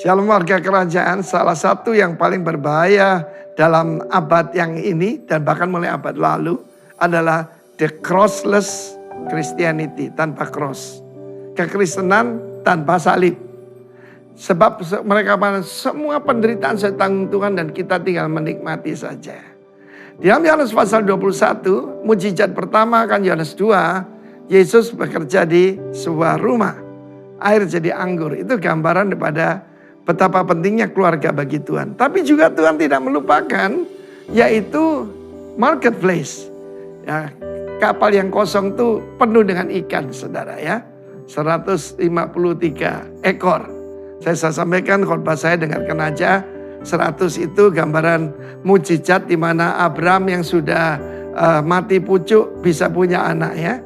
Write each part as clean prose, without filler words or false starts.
Shalom warga kerajaan, salah satu yang paling berbahaya dalam abad yang ini dan bahkan mulai abad lalu adalah the crossless Christianity, tanpa cross. Kekristenan tanpa salib. Sebab mereka semua penderitaan saya tanggung Tuhan dan kita tinggal menikmati saja. Di dalam Yohanes pasal 21, mujizat pertama kan Yohanes 2, Yesus bekerja di sebuah rumah. Air jadi anggur, itu gambaran daripada betapa pentingnya keluarga bagi Tuhan. Tapi juga Tuhan tidak melupakan yaitu marketplace. Ya, kapal yang kosong itu penuh dengan ikan, saudara ya. 153 ekor. Saya sampaikan khotbah saya dengarkan aja. 100 itu gambaran mujizat di mana Abraham yang sudah mati pucuk bisa punya anak ya.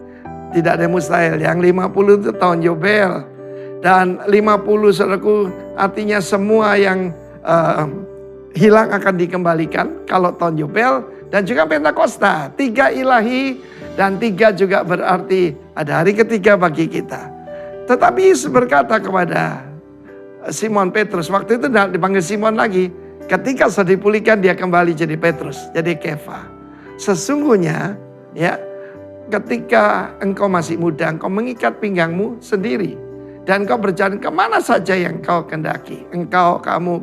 Tidak ada mustahil. Yang 50 itu tahun Yobel. Dan 50 saudaraku artinya semua yang hilang akan dikembalikan kalau tahun Yobel. Dan juga Pentakosta. 3 ilahi dan 3 juga berarti ada hari ketiga bagi kita. Tetapi Yesus berkata kepada Simon Petrus, waktu itu dipanggil Simon lagi. Ketika sudah dipulihkan dia kembali jadi Petrus, jadi Kefa. Sesungguhnya ya, ketika engkau masih muda, engkau mengikat pinggangmu sendiri. Dan engkau berjalan kemana saja yang engkau kendaki. Engkau, kamu.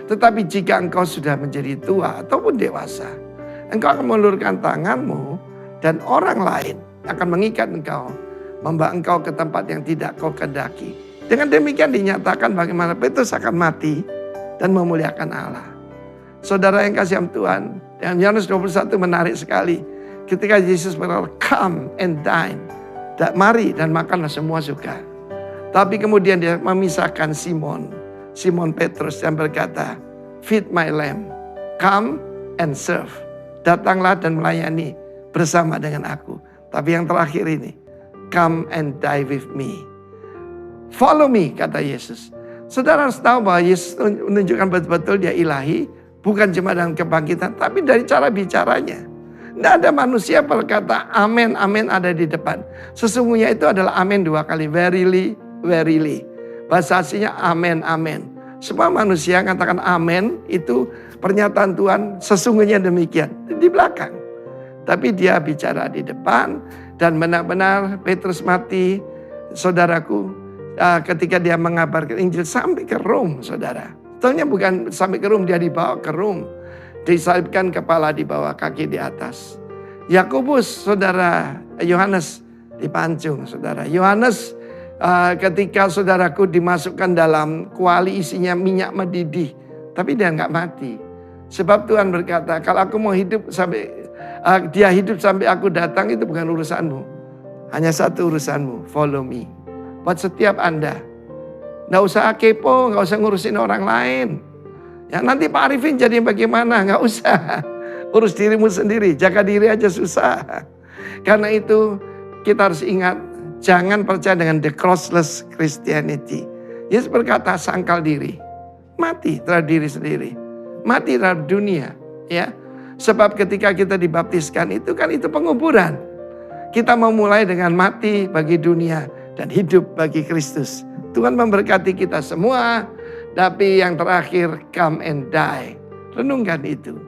Tetapi jika engkau sudah menjadi tua ataupun dewasa, engkau akan mengulurkan tanganmu dan orang lain akan mengikat engkau. Membawa engkau ke tempat yang tidak kau kendaki. Dengan demikian dinyatakan bagaimana Petrus akan mati dan memuliakan Allah. Saudara yang kasih Tuhan, yang Yohanes 21 menarik sekali. Ketika Yesus berkata, come and dine. Mari dan makanlah semua suka. Tapi kemudian dia memisahkan Simon Petrus yang berkata, feed my lamb, come and serve. Datanglah dan melayani bersama dengan aku. Tapi yang terakhir ini, come and die with me. Follow me, kata Yesus. Saudara harus tahu bahwa Yesus menunjukkan betul-betul dia ilahi. Bukan cuma dalam kebangkitan, tapi dari cara bicaranya. Tidak ada manusia berkata amin, amin ada di depan. Sesungguhnya itu adalah amin 2 kali. Verily, verily. Bahasa aslinya amin, amin. Semua manusia katakan amin itu pernyataan Tuhan sesungguhnya demikian. Di belakang. Tapi dia bicara di depan. Dan benar-benar Petrus mati, saudaraku, ketika dia mengabarkan Injil sampai ke Rom, saudara. Tentunya bukan sampai ke Rom, dia dibawa ke Rom. Disalibkan kepala di bawah, kaki di atas. Yakobus, saudara, Yohanes dipancung, saudara. Yohanes ketika saudaraku dimasukkan dalam kuali isinya minyak mendidih. Tapi dia nggak mati. Sebab Tuhan berkata, kalau aku mau hidup sampai dia hidup sampai aku datang, itu bukan urusanmu. Hanya satu urusanmu, follow me. Buat setiap Anda. Nggak usah kepo, nggak usah ngurusin orang lain. Ya nanti Pak Arifin jadi bagaimana, nggak usah. Urus dirimu sendiri, jaga diri aja susah. Karena itu kita harus ingat, jangan percaya dengan the crossless Christianity. Yesus berkata sangkal diri. Mati terhadap diri sendiri. Mati terhadap dunia. Ya. Sebab ketika kita dibaptiskan itu kan itu penguburan. Kita mau mulai dengan mati bagi dunia dan hidup bagi Kristus. Tuhan memberkati kita semua. Tapi yang terakhir, come and die. Renungkan itu.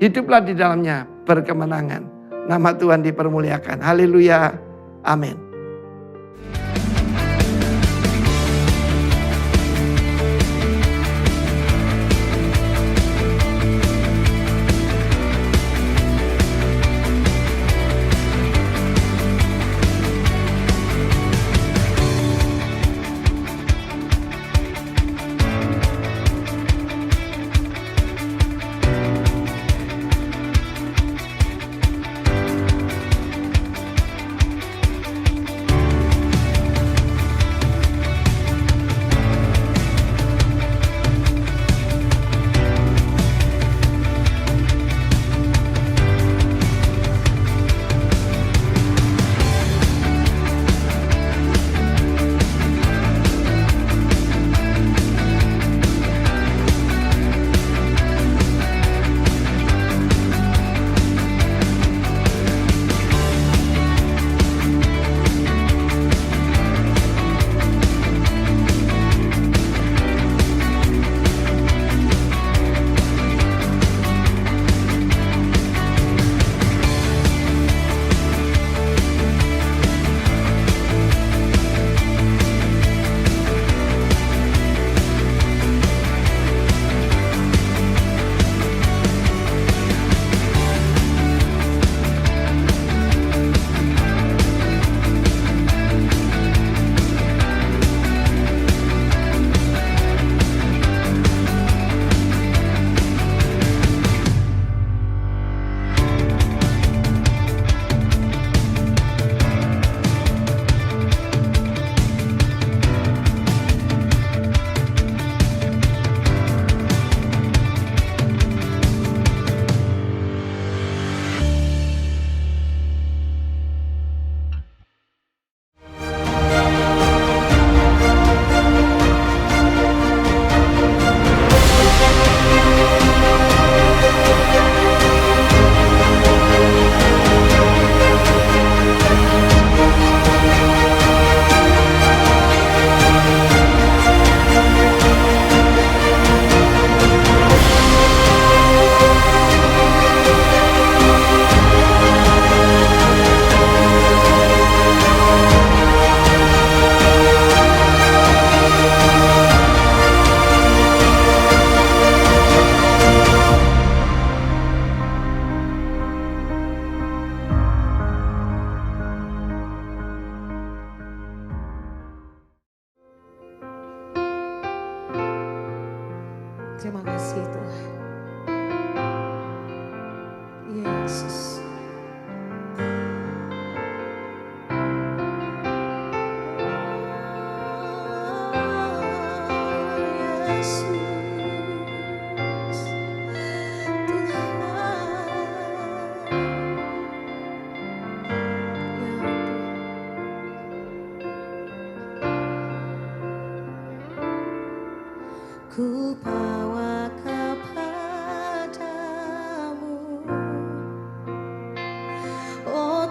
Hiduplah di dalamnya berkemenangan. Nama Tuhan dipermuliakan. Haleluya. Amin.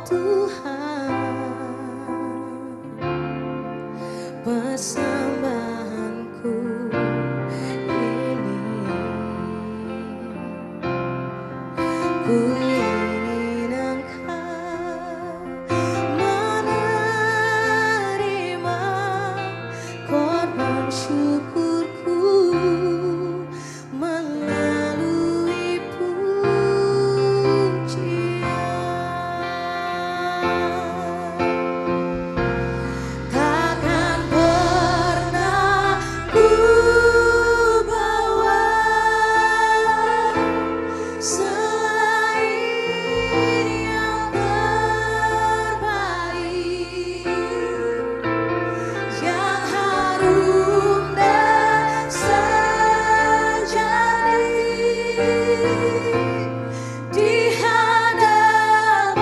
Tuhan, persembahanku ini. Ku ingin Engkau menerima korban syukurku melalui pujian. Takkan pernah ku bawa selain yang terbaik, yang harum dan sejati di hadapan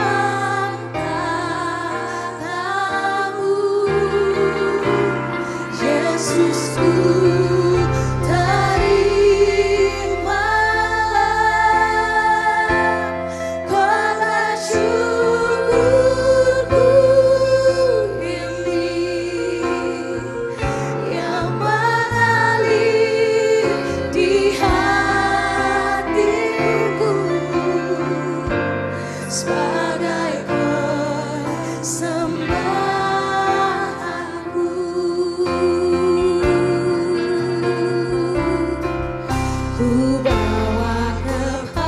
tatamu. Yesusku, terimalah korban syukurku ini yang mengalir di hatiku sebagai persembahanku. Ku bawa kepadamu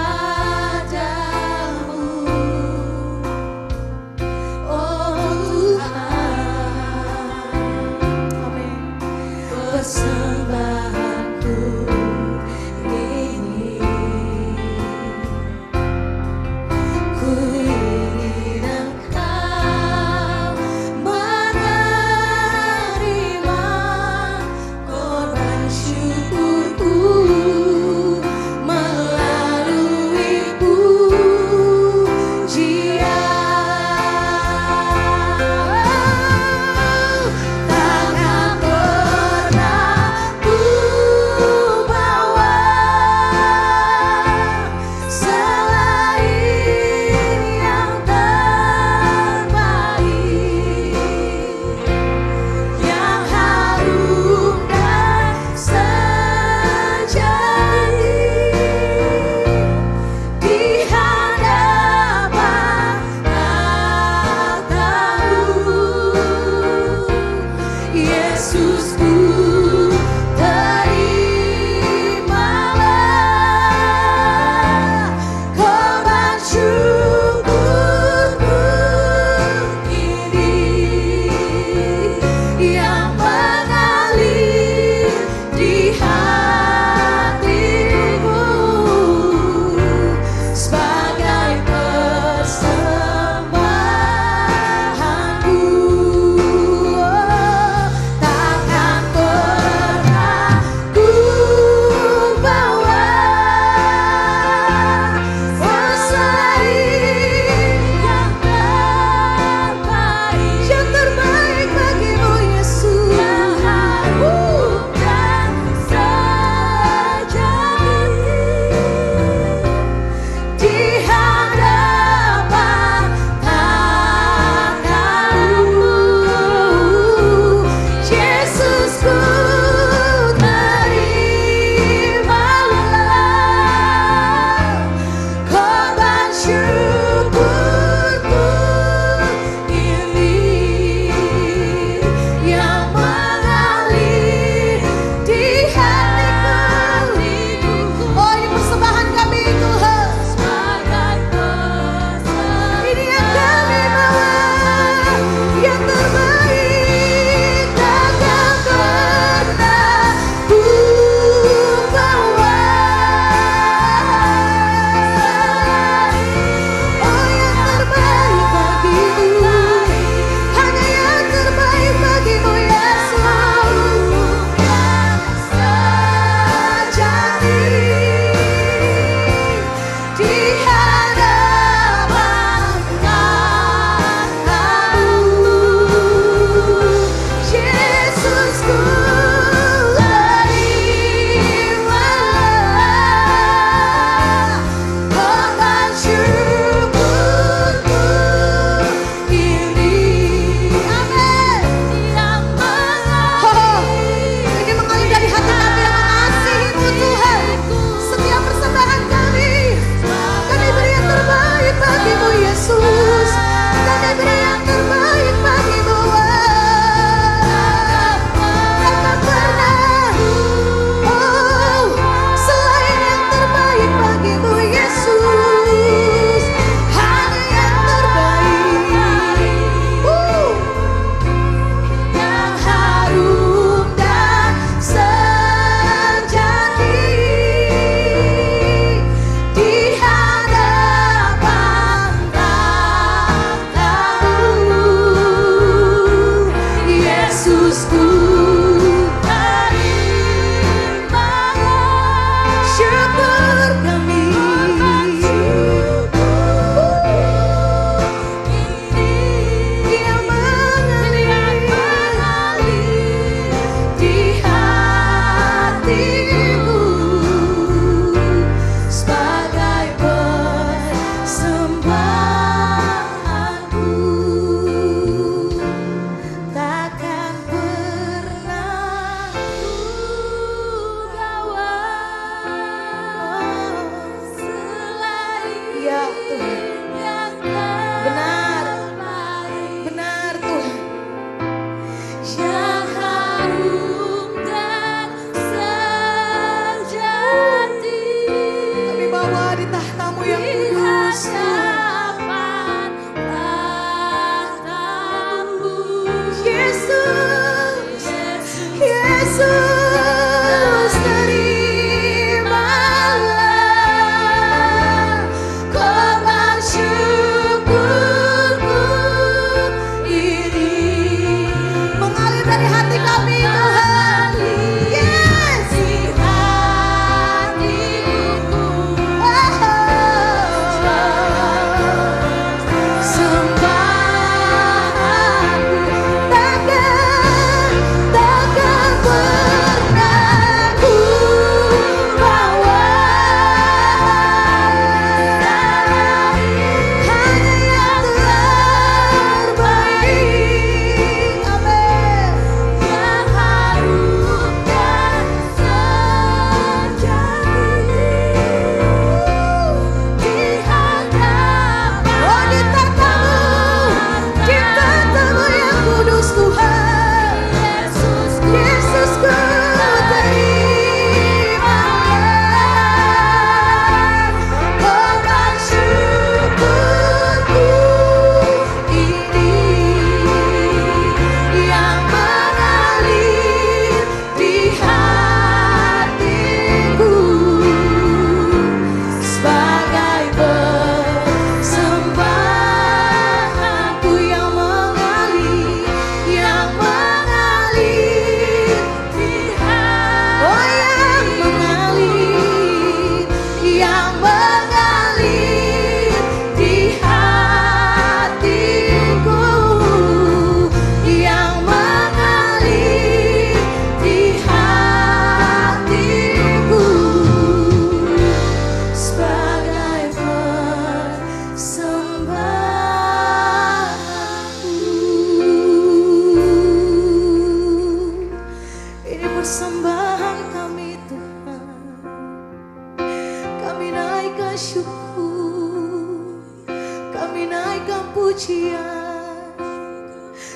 pujian,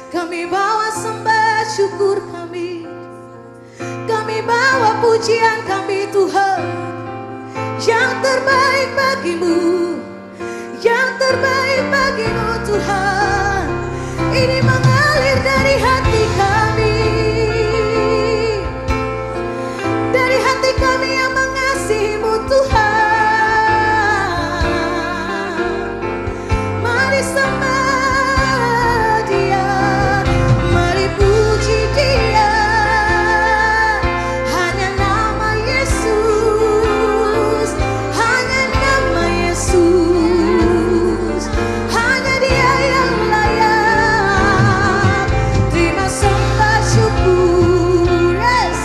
kami bawa sembah syukur kami bawa pujian kami Tuhan. Yang terbaik bagimu, yang terbaik bagimu Tuhan. Ini mengalir dari hati kami, dari hati kami yang mengasihimu Tuhan. Mari sembah Dia, mari puji Dia. Hanya nama Yesus, hanya nama Yesus, hanya Dia yang layak. Terima sembah syukur, yes.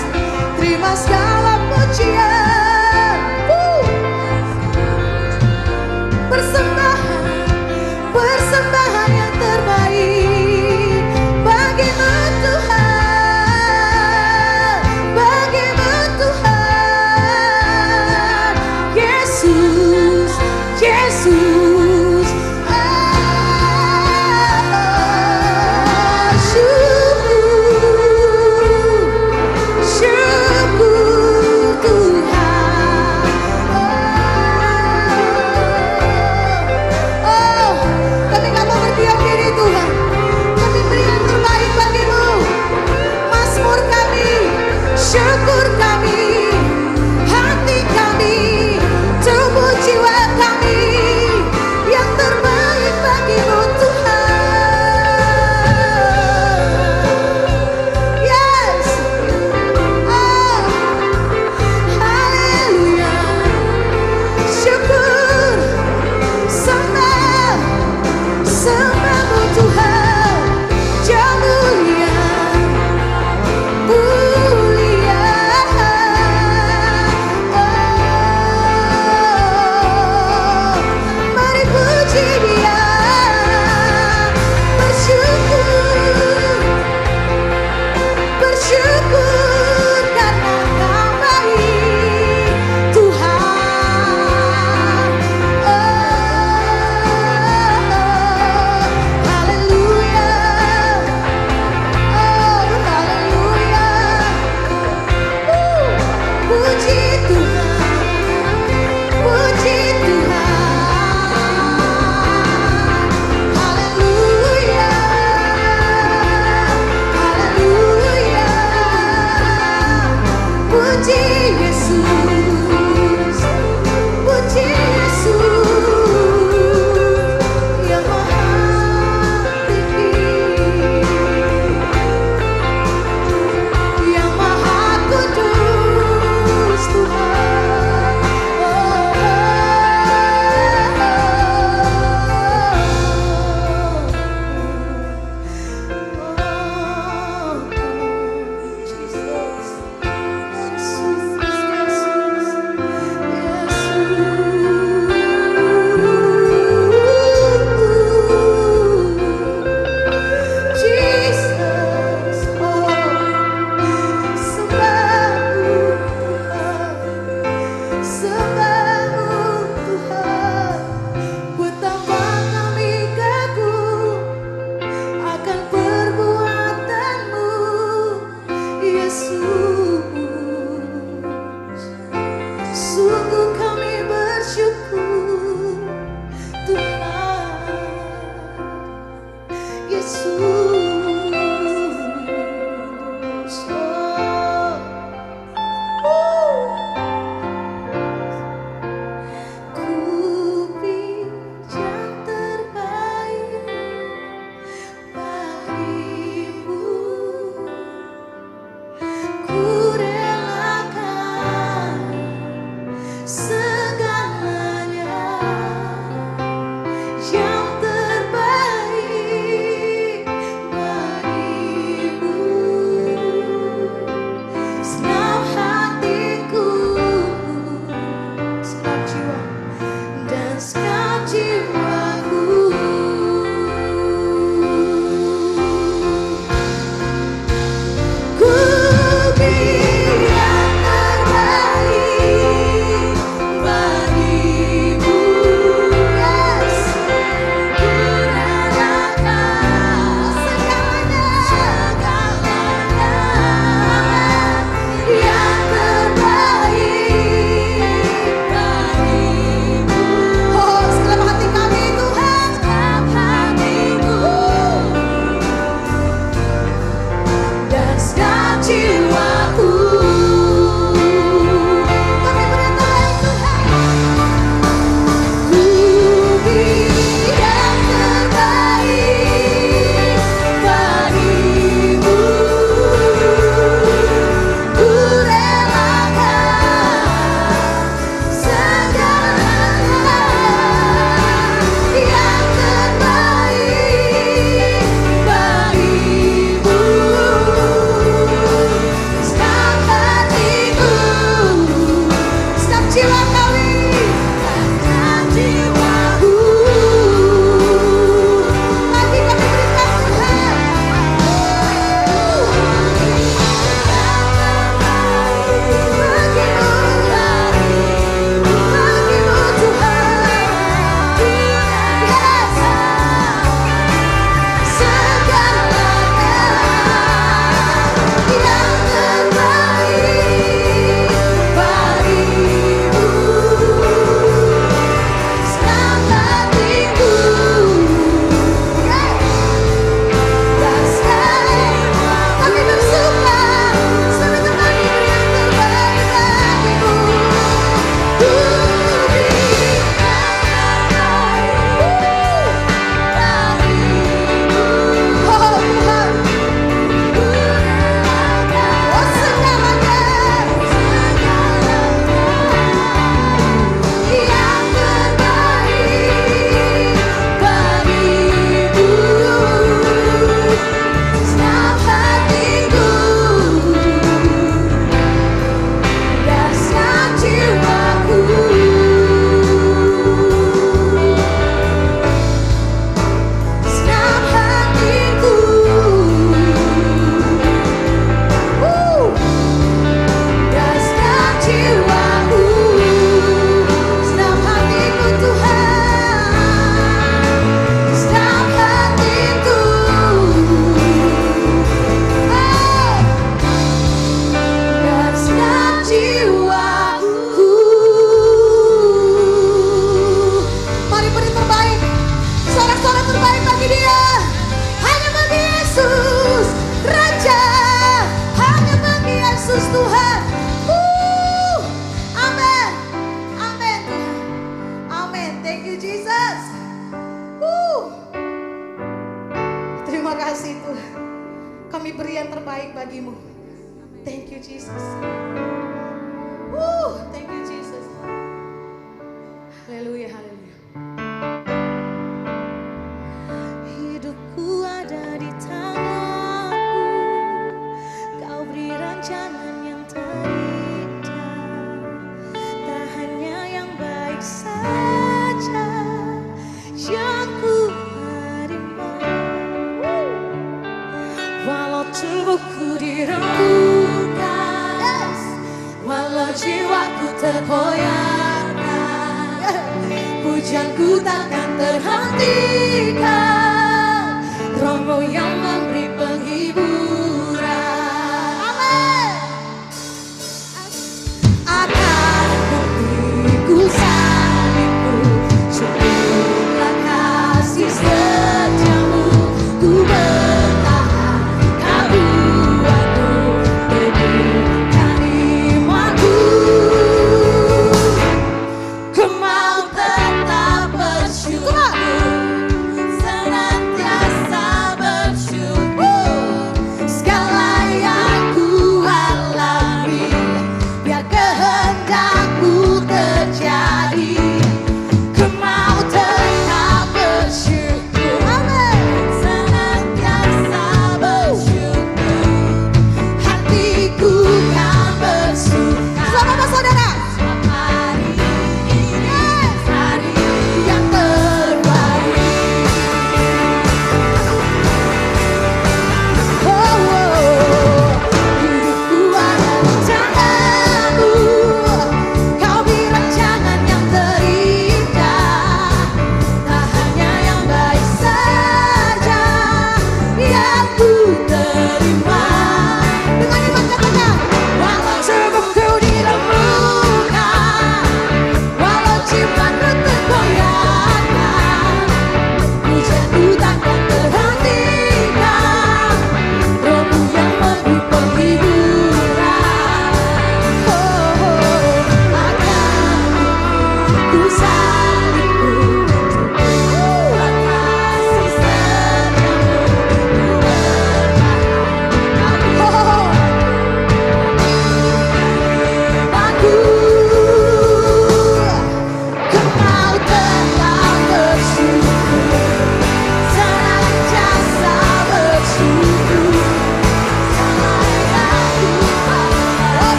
Terima segala pujian. Persembahan, persembahan yang terbaik bagimu Tuhan, bagimu Tuhan. Yesus, Yesus. Syukur, syukur Tuhan. Oh, kami gak mau berdiam diri Tuhan. Kami beri yang terbaik bagimu. Mazmur kami, syukur kami, hati kami, tubuh jiwa kami, yang terbaik bagimu Tuhan. Yes. Oh, haleluya. Syukur, sembah, sembahmu Tuhan. Jauh mulia, mulia. Oh, mari puji Dia, bersyukur, bersyukur karena Kau baik Tuhan. Haleluya, haleluya. Puji Tuhan, puji Tuhan. Haleluya, haleluya. Puji Yesus, puji Yesus yang maha tinggi, yang maha kudus Tuhan. Jesus, Jesus, oh, sembahmu Tuhan, sembahmu Tuhan. Betapa kami kagum akan perbuatanmu, Yesus. Sungguh kami bersyukur Tuhan, Yesus. Ku pinjam terbaik bagimu, ku relakan segalanya. Yang terbaik kasih Tuhan. Kami beri yang terbaik bagimu. Thank you Jesus. Thank you Jesus. Haleluya, haleluya. Hidupku ada di tanganmu. Kau beri rancangan yang terindah. Tak hanya yang baik saja yang ku terima. Walau tubuhku dirembukan, walau jiwaku terkoyakkan, pujianku takkan terhentikan. Rohmu yang memberi penghiburan. Amin. Akan ku salibku, syukurlah kasih setiamu. Ku bertahan, kau buatku demikian imanku. Ku mau tetap bersyukur, senantiasa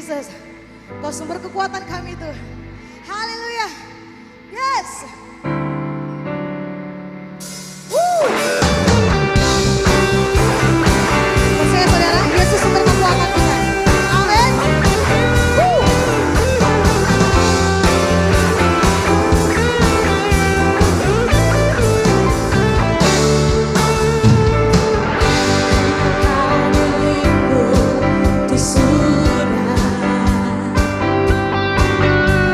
Jesus. Kau sumber kekuatan kami Tuhan. Haleluya. Yes. Percaya saudara, Yesus sumber kekuatan kita. Amin. Di surga,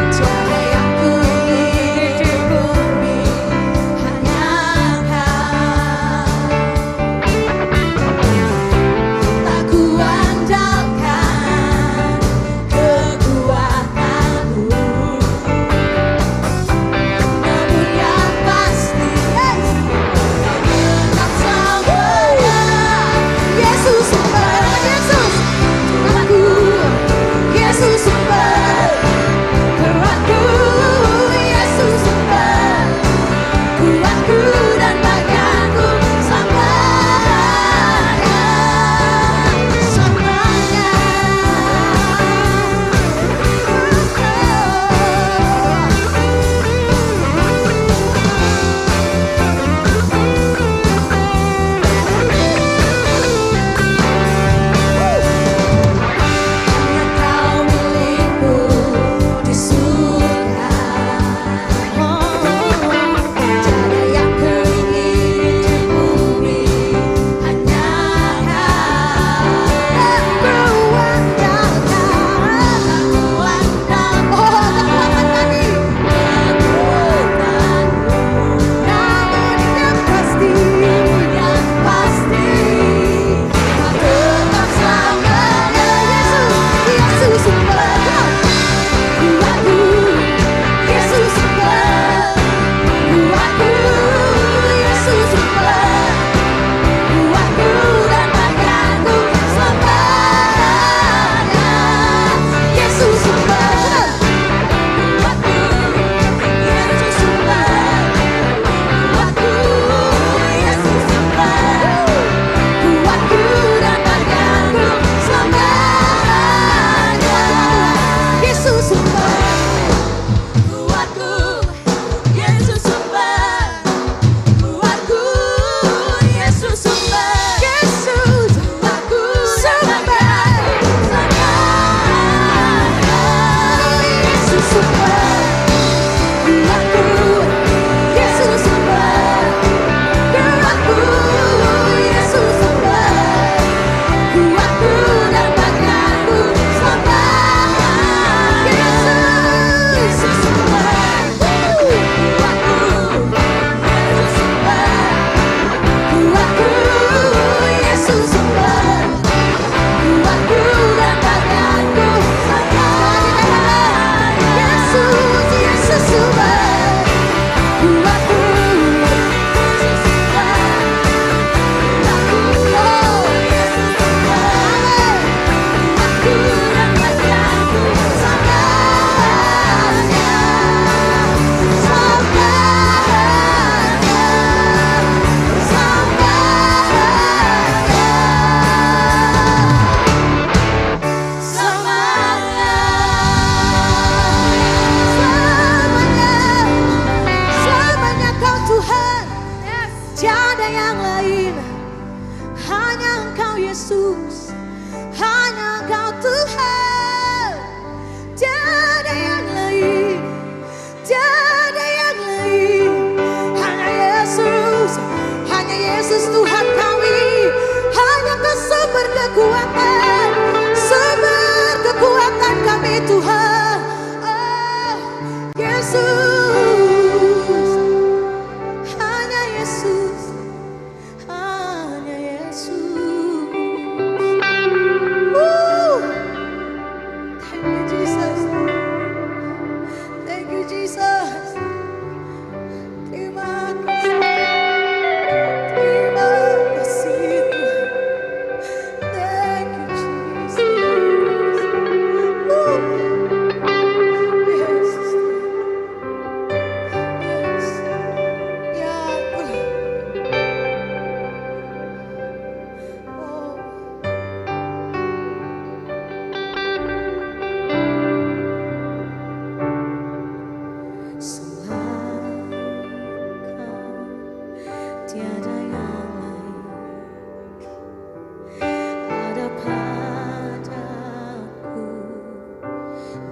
tiada yang ku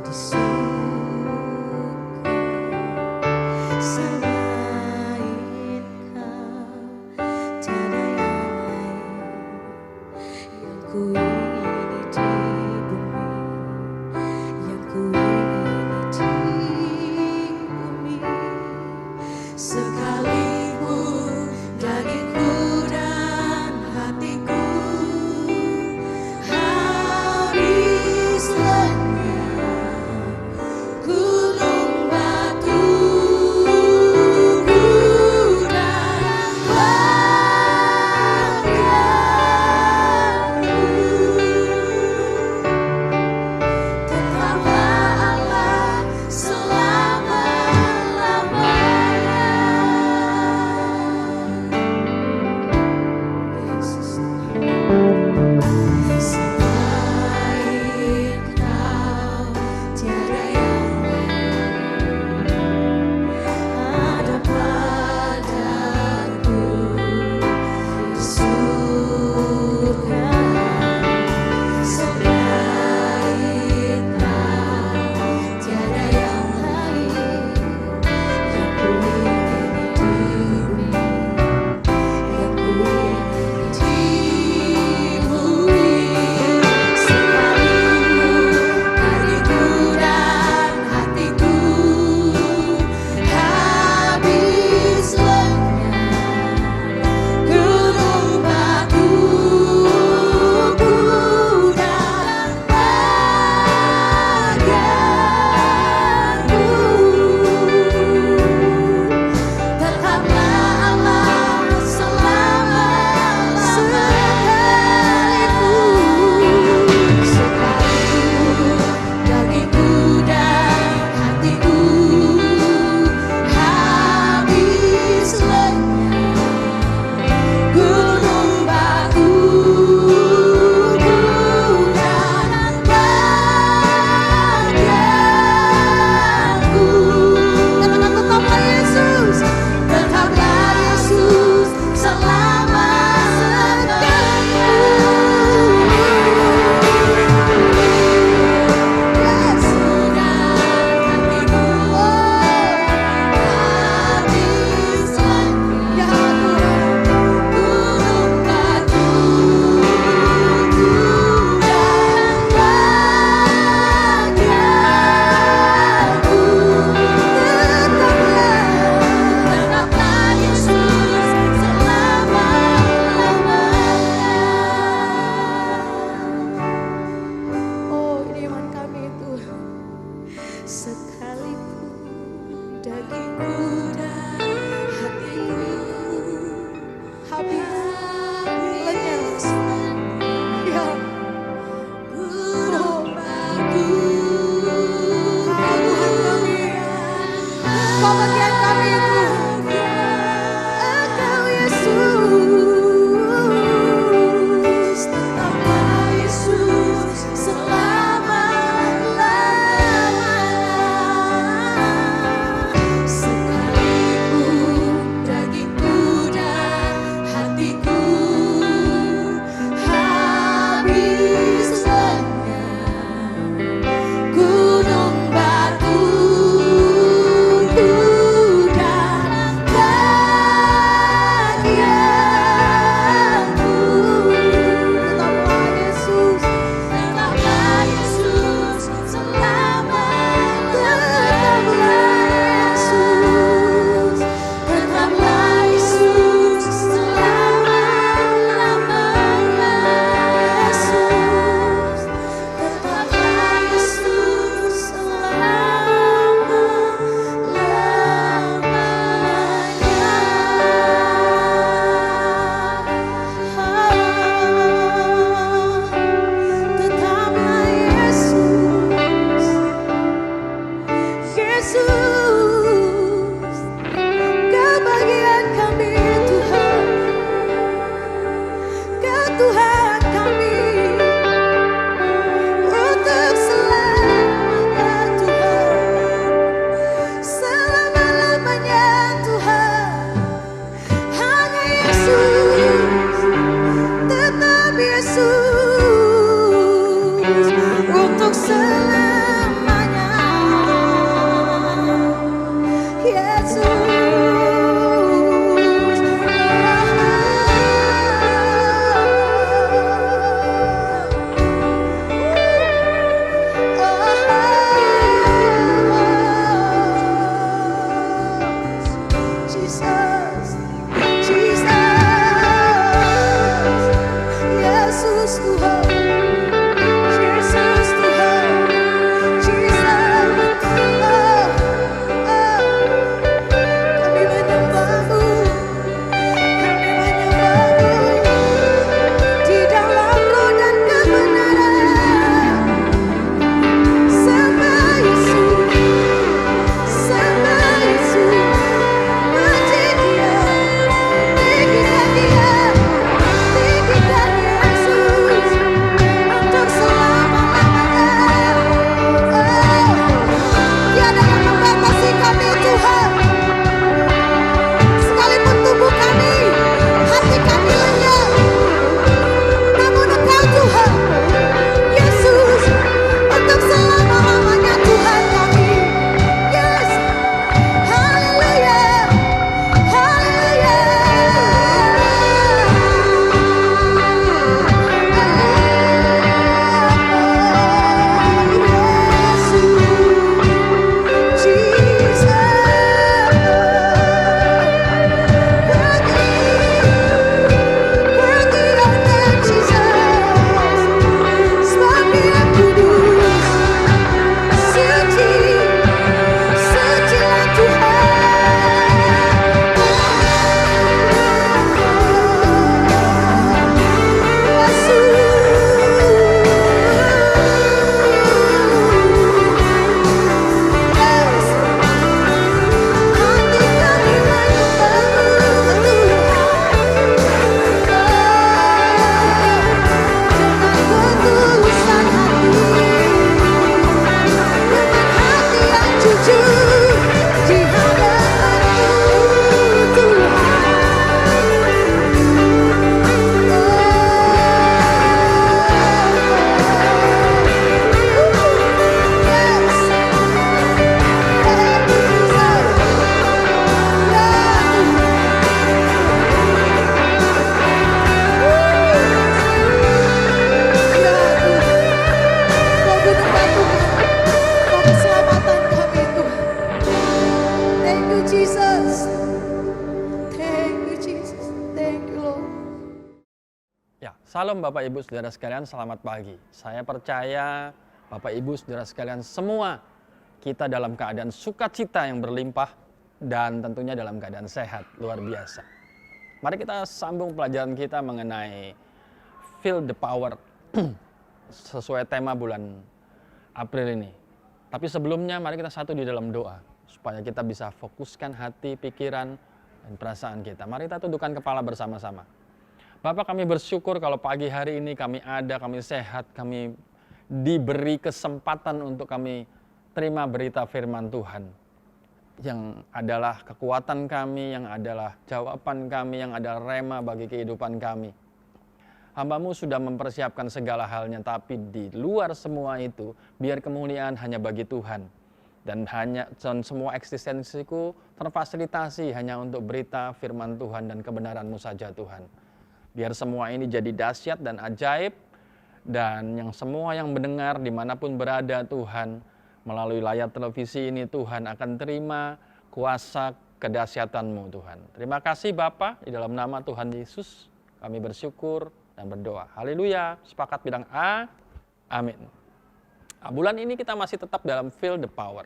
di surga. Selain Kau tiada yang lain yang ku ingini di bumi, yang ku ingini di bumi. Sekalipun dagingku dan hatiku habis lenyap, Salam Bapak Ibu Saudara sekalian, selamat pagi. Saya percaya Bapak Ibu Saudara sekalian semua kita dalam keadaan sukacita yang berlimpah dan tentunya dalam keadaan sehat, luar biasa. Mari kita sambung pelajaran kita mengenai Feel the Power sesuai tema bulan April ini. Tapi sebelumnya mari kita satu di dalam doa supaya kita bisa fokuskan hati, pikiran, dan perasaan kita. Mari kita tundukkan kepala bersama-sama. Bapak, kami bersyukur kalau pagi hari ini kami ada, kami sehat, kami diberi kesempatan untuk kami terima berita firman Tuhan. Yang adalah kekuatan kami, yang adalah jawaban kami, yang adalah rema bagi kehidupan kami. Hamba-Mu sudah mempersiapkan segala halnya, tapi di luar semua itu, biar kemuliaan hanya bagi Tuhan. Dan semua eksistensiku terfasilitasi hanya untuk berita firman Tuhan dan kebenaran-Mu saja Tuhan. Biar semua ini jadi dahsyat dan ajaib, dan semua yang mendengar dimanapun berada Tuhan, melalui layar televisi ini Tuhan akan terima kuasa kedahsyatan-Mu Tuhan. Terima kasih Bapa, di dalam nama Tuhan Yesus kami bersyukur dan berdoa. Haleluya, sepakat bilang amin. Nah, bulan ini kita masih tetap dalam Feel the Power.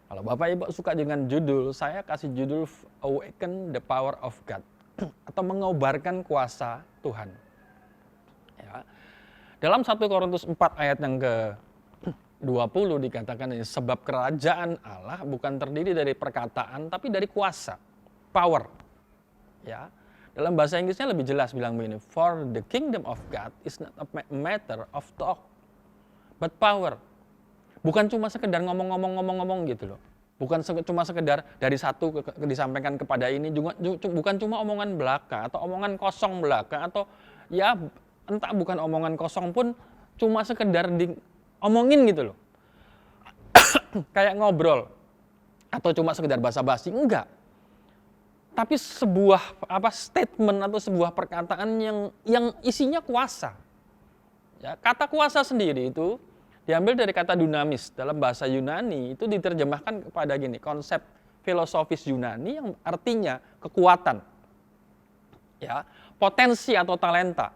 Kalau Bapak Ibu suka dengan judul, saya kasih judul Awaken the Power of God. Atau mengobarkan kuasa Tuhan. Ya. Dalam 1 Korintus 4 ayat yang ke-20 dikatakan ini, sebab kerajaan Allah bukan terdiri dari perkataan tapi dari kuasa, power. Ya. Dalam bahasa Inggrisnya lebih jelas bilang begini, for the kingdom of God is not a matter of talk but power. Bukan cuma sekedar ngomong-ngomong gitu loh. Bukan cuma sekedar dari satu disampaikan kepada ini, juga bukan cuma omongan belaka atau omongan kosong belaka, atau ya entah bukan omongan kosong pun cuma sekedar diomongin gitu loh. Kayak ngobrol atau cuma sekedar basa-basi, enggak. Tapi sebuah statement atau sebuah perkataan yang isinya kuasa. Ya, kata kuasa sendiri itu diambil dari kata dunamis. Dalam bahasa Yunani itu diterjemahkan kepada gini, konsep filosofis Yunani yang artinya kekuatan, ya, potensi atau talenta,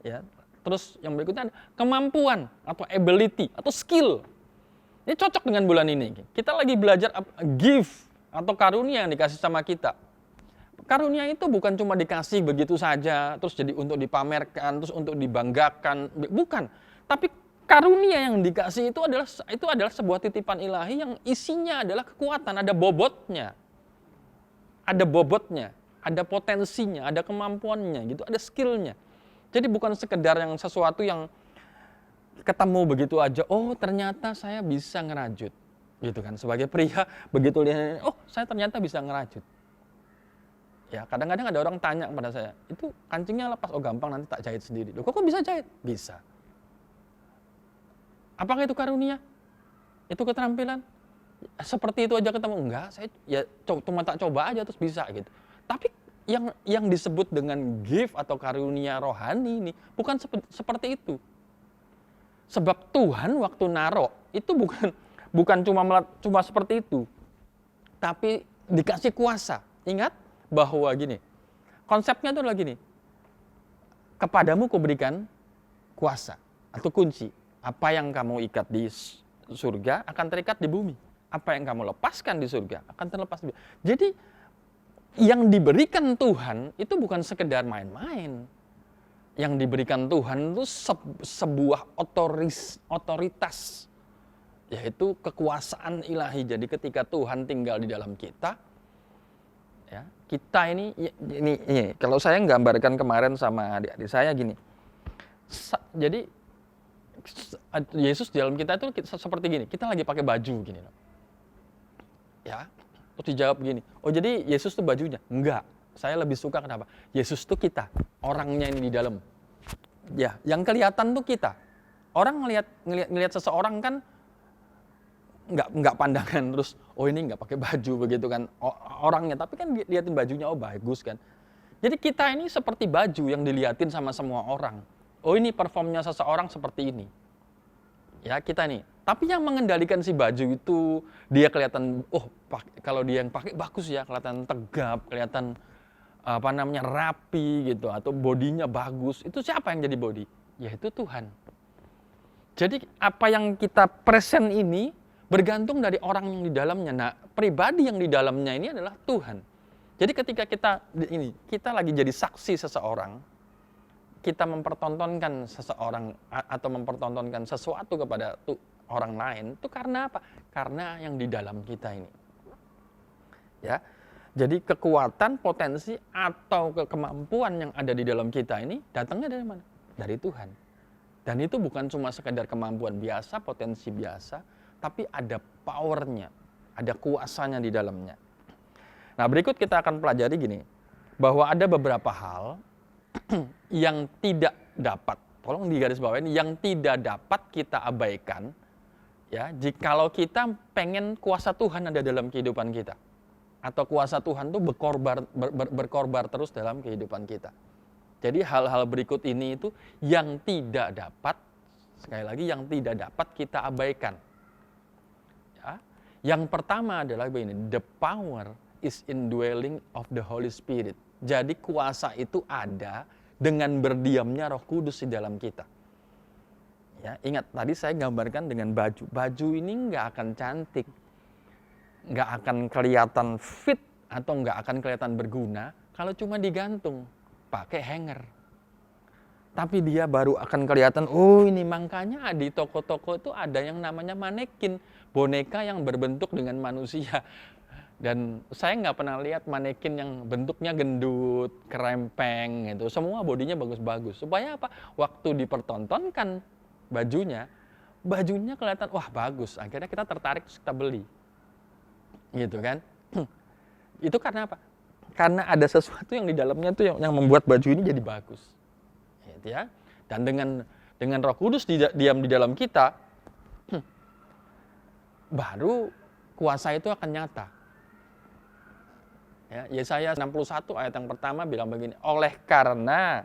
ya. Terus yang berikutnya ada kemampuan atau ability atau skill. Ini cocok dengan bulan ini. Kita lagi belajar gift atau karunia yang dikasih sama kita. Karunia itu bukan cuma dikasih begitu saja, terus jadi untuk dipamerkan, terus untuk dibanggakan, bukan. Tapi karunia yang dikasih itu adalah sebuah titipan ilahi yang isinya adalah kekuatan, ada bobotnya. Ada bobotnya, ada potensinya, ada kemampuannya gitu, ada skillnya. Jadi bukan sekedar yang sesuatu yang ketemu begitu aja, oh ternyata saya bisa ngerajut. Gitu kan, sebagai pria begitu lihat, oh saya ternyata bisa ngerajut. Ya, kadang-kadang ada orang tanya kepada saya, itu kancingnya lepas, oh gampang nanti tak jahit sendiri. Loh, kok bisa jahit? Bisa. Apakah itu karunia? Itu keterampilan? Seperti itu aja ketemu? Enggak, saya ya cuma tak coba aja terus bisa gitu. Tapi yang disebut dengan gift atau karunia rohani ini bukan seperti itu. Sebab Tuhan waktu narok itu bukan cuma seperti itu. Tapi dikasih kuasa. Ingat bahwa gini, konsepnya itu adalah gini. Kepadamu kuberikan kuasa atau kunci. Apa yang kamu ikat di surga akan terikat di bumi. Apa yang kamu lepaskan di surga akan terlepas di bumi. Jadi yang diberikan Tuhan itu bukan sekedar main-main. Yang diberikan Tuhan itu sebuah otoritas. Yaitu kekuasaan ilahi. Jadi ketika Tuhan tinggal di dalam kita, ya, kita ini kalau saya gambarkan kemarin sama adik-adik saya gini. Jadi Yesus di dalam kita itu seperti gini, kita lagi pakai baju gini. Ya, terus dijawab gini, oh jadi Yesus itu bajunya? Enggak, saya lebih suka kenapa? Yesus itu kita, orangnya ini di dalam. Ya, yang kelihatan tuh kita. Orang ngelihat seseorang kan nggak pandangan terus, oh ini nggak pakai baju begitu kan orangnya, tapi kan liatin bajunya, oh bagus kan. Jadi kita ini seperti baju yang diliatin sama semua orang. Oh ini performnya seseorang seperti ini. Ya kita nih. Tapi yang mengendalikan si baju itu dia kelihatan, oh kalau dia yang pakai bagus ya, kelihatan tegap, kelihatan rapi gitu atau bodinya bagus, itu siapa yang jadi body? Yaitu Tuhan. Jadi apa yang kita present ini bergantung dari orang yang di dalamnya. Nah, pribadi yang di dalamnya ini adalah Tuhan. Jadi ketika kita lagi jadi saksi seseorang, kita mempertontonkan seseorang atau mempertontonkan sesuatu kepada orang lain, itu karena apa? Karena yang di dalam kita ini. Ya. Jadi kekuatan, potensi atau kemampuan yang ada di dalam kita ini datangnya dari mana? Dari Tuhan. Dan itu bukan cuma sekedar kemampuan biasa, potensi biasa, tapi ada powernya, ada kuasanya di dalamnya. Nah, berikut kita akan pelajari gini, bahwa ada beberapa hal yang tidak dapat, tolong digarisbawahi, yang tidak dapat kita abaikan, ya, jikalau kita pengen kuasa Tuhan ada dalam kehidupan kita, atau kuasa Tuhan itu berkorbar terus dalam kehidupan kita. Jadi hal-hal berikut ini itu yang tidak dapat, sekali lagi yang tidak dapat kita abaikan. Ya. Yang pertama adalah begini, the power is indwelling of the Holy Spirit. Jadi kuasa itu ada dengan berdiamnya Roh Kudus di dalam kita. Ya, ingat tadi saya gambarkan dengan baju. Baju ini nggak akan cantik, nggak akan kelihatan fit atau nggak akan kelihatan berguna kalau cuma digantung pakai hanger. Tapi dia baru akan kelihatan, oh ini makanya di toko-toko itu ada yang namanya manekin, boneka yang berbentuk dengan manusia. Dan saya nggak pernah lihat manekin yang bentuknya gendut, kerempeng gitu. Semua bodinya bagus-bagus. Supaya apa? Waktu dipertontonkan bajunya kelihatan, wah bagus. Akhirnya kita tertarik, terus kita beli. Gitu kan? Itu karena apa? Karena ada sesuatu yang di dalamnya tuh yang membuat baju ini jadi bagus. Gitu ya. Dan dengan Roh Kudus diam di dalam kita, baru kuasa itu akan nyata. Ya, Yesaya 61 ayat yang pertama bilang begini, oleh karena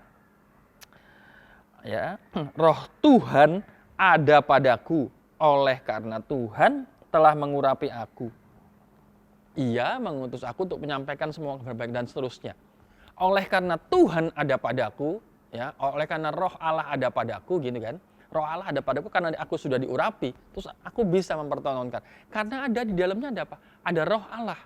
ya, Roh Tuhan ada padaku, oleh karena Tuhan telah mengurapi aku. Ia mengutus aku untuk menyampaikan semua kabar baik dan seterusnya. Oleh karena Tuhan ada padaku, ya, oleh karena Roh Allah ada padaku, gini kan? Roh Allah ada padaku karena aku sudah diurapi, terus aku bisa mempertontonkan. Karena ada di dalamnya ada apa? Ada Roh Allah.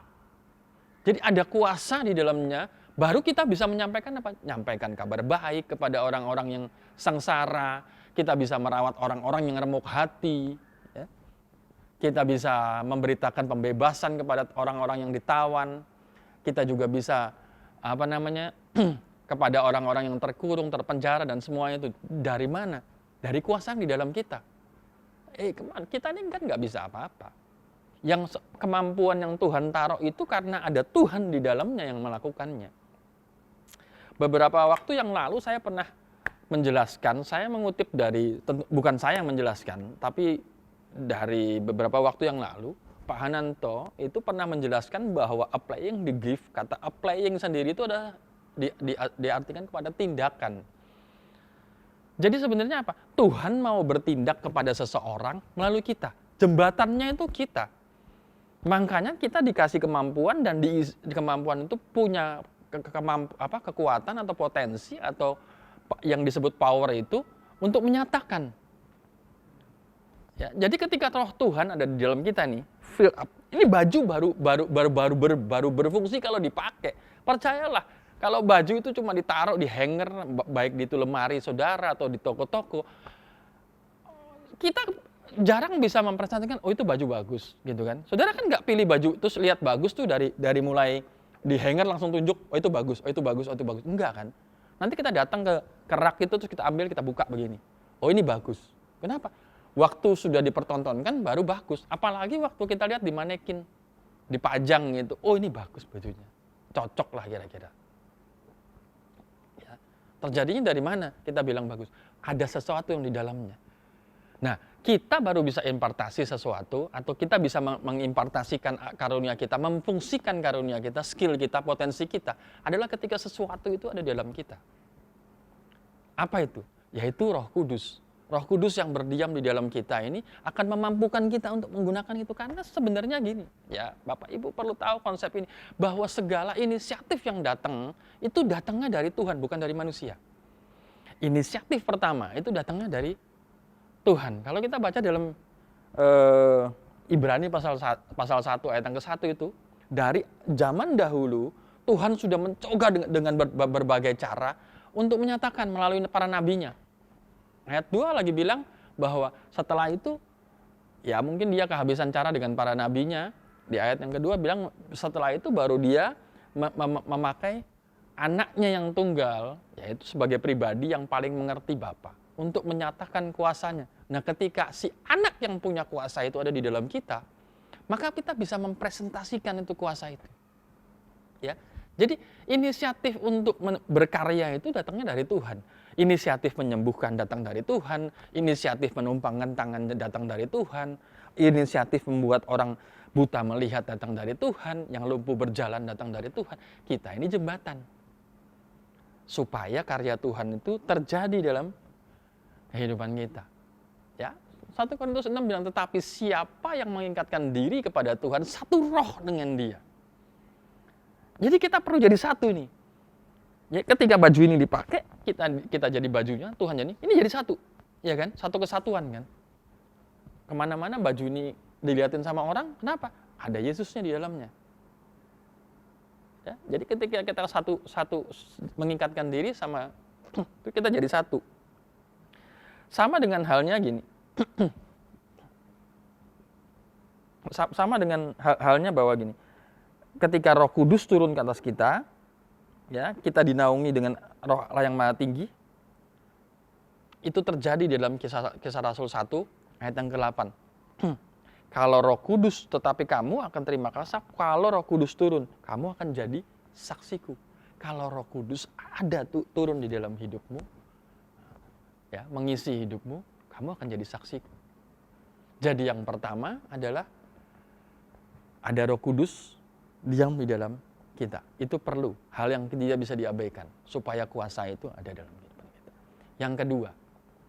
Jadi ada kuasa di dalamnya, baru kita bisa menyampaikan apa? Menyampaikan kabar baik kepada orang-orang yang sengsara, kita bisa merawat orang-orang yang remuk hati, ya. Kita bisa memberitakan pembebasan kepada orang-orang yang ditawan, kita juga bisa kepada orang-orang yang terkurung, terpenjara dan semuanya itu dari mana? Dari kuasa yang di dalam kita. Kita ini kan nggak bisa apa-apa. Yang kemampuan yang Tuhan taruh itu karena ada Tuhan di dalamnya yang melakukannya. Beberapa waktu yang lalu saya pernah menjelaskan, saya mengutip dari, bukan saya yang menjelaskan, tapi dari beberapa waktu yang lalu, Pak Hananto itu pernah menjelaskan bahwa applying the gift, kata applying sendiri itu adalah diartikan kepada tindakan. Jadi sebenarnya apa? Tuhan mau bertindak kepada seseorang melalui kita. Jembatannya itu kita. Makanya kita dikasih kemampuan dan kemampuan itu punya kekuatan atau potensi atau yang disebut power itu untuk menyatakan. Ya, jadi ketika Roh Tuhan ada di dalam kita nih, fill up. Ini baju baru berfungsi kalau dipakai. Percayalah, kalau baju itu cuma ditaruh di hanger, baik di lemari saudara atau di toko-toko, kita jarang bisa mempresentasikan, oh itu baju bagus, gitu kan. Saudara kan nggak pilih baju, terus lihat bagus tuh dari mulai di hanger langsung tunjuk, oh itu bagus, oh itu bagus, oh itu bagus. Enggak kan. Nanti kita datang ke rak itu, terus kita ambil, kita buka begini. Oh ini bagus. Kenapa? Waktu sudah dipertontonkan baru bagus. Apalagi waktu kita lihat di manekin, dipajang gitu, oh ini bagus bajunya. Cocok lah kira-kira. Ya. Terjadinya dari mana kita bilang bagus? Ada sesuatu yang di dalamnya. Nah, kita baru bisa impartasi sesuatu, atau kita bisa mengimpartasikan karunia kita, memfungsikan karunia kita, skill kita, potensi kita, adalah ketika sesuatu itu ada di dalam kita. Apa itu? Yaitu Roh Kudus. Roh Kudus yang berdiam di dalam kita ini akan memampukan kita untuk menggunakan itu. Karena sebenarnya gini, ya Bapak Ibu perlu tahu konsep ini, bahwa segala inisiatif yang datang, itu datangnya dari Tuhan, bukan dari manusia. Inisiatif pertama itu datangnya dari Tuhan. Kalau kita baca dalam Ibrani pasal 1 ayat yang ke-1 itu, dari zaman dahulu Tuhan sudah mencoba dengan berbagai cara untuk menyatakan melalui para nabinya. Ayat 2 lagi bilang bahwa setelah itu, ya mungkin dia kehabisan cara dengan para nabinya. Di ayat yang kedua bilang setelah itu baru dia memakai anaknya yang tunggal, yaitu sebagai pribadi yang paling mengerti Bapa, untuk menyatakan kuasanya. Nah ketika si anak yang punya kuasa itu ada di dalam kita, maka kita bisa mempresentasikan itu kuasa itu. Ya. Jadi inisiatif untuk berkarya itu datangnya dari Tuhan. Inisiatif menyembuhkan datang dari Tuhan. Inisiatif menumpangkan tangan datang dari Tuhan. Inisiatif membuat orang buta melihat datang dari Tuhan. Yang lumpuh berjalan datang dari Tuhan. Kita ini jembatan. Supaya karya Tuhan itu terjadi dalam kehidupan kita. Ya, 1 Korintus 6 bilang, tetapi siapa yang mengikatkan diri kepada Tuhan, satu roh dengan dia. Jadi kita perlu jadi satu nih. Ya, ketika baju ini dipakai, kita jadi bajunya, Tuhan jadi, ini jadi satu. Ya kan? Satu kesatuan kan. Kemana-mana baju ini dilihatin sama orang, kenapa? Ada Yesusnya di dalamnya. Ya, jadi ketika kita satu mengikatkan diri sama, itu kita jadi satu. Sama dengan halnya gini. Sama dengan halnya bahwa gini. Ketika Roh Kudus turun ke atas kita, ya, kita dinaungi dengan Roh Allah yang Maha Tinggi. Itu terjadi di dalam Kisah Rasul 1 ayat yang ke-8. Kalau Roh Kudus, tetapi kamu akan terima kuasa kalau Roh Kudus turun, kamu akan jadi saksiku. Kalau Roh Kudus ada turun di dalam hidupmu, ya, mengisi hidupmu, kamu akan jadi saksiku. Jadi yang pertama adalah ada Roh Kudus diam di dalam kita. Itu perlu, hal yang tidak bisa diabaikan supaya kuasa itu ada dalam kehidupan kita. Yang kedua,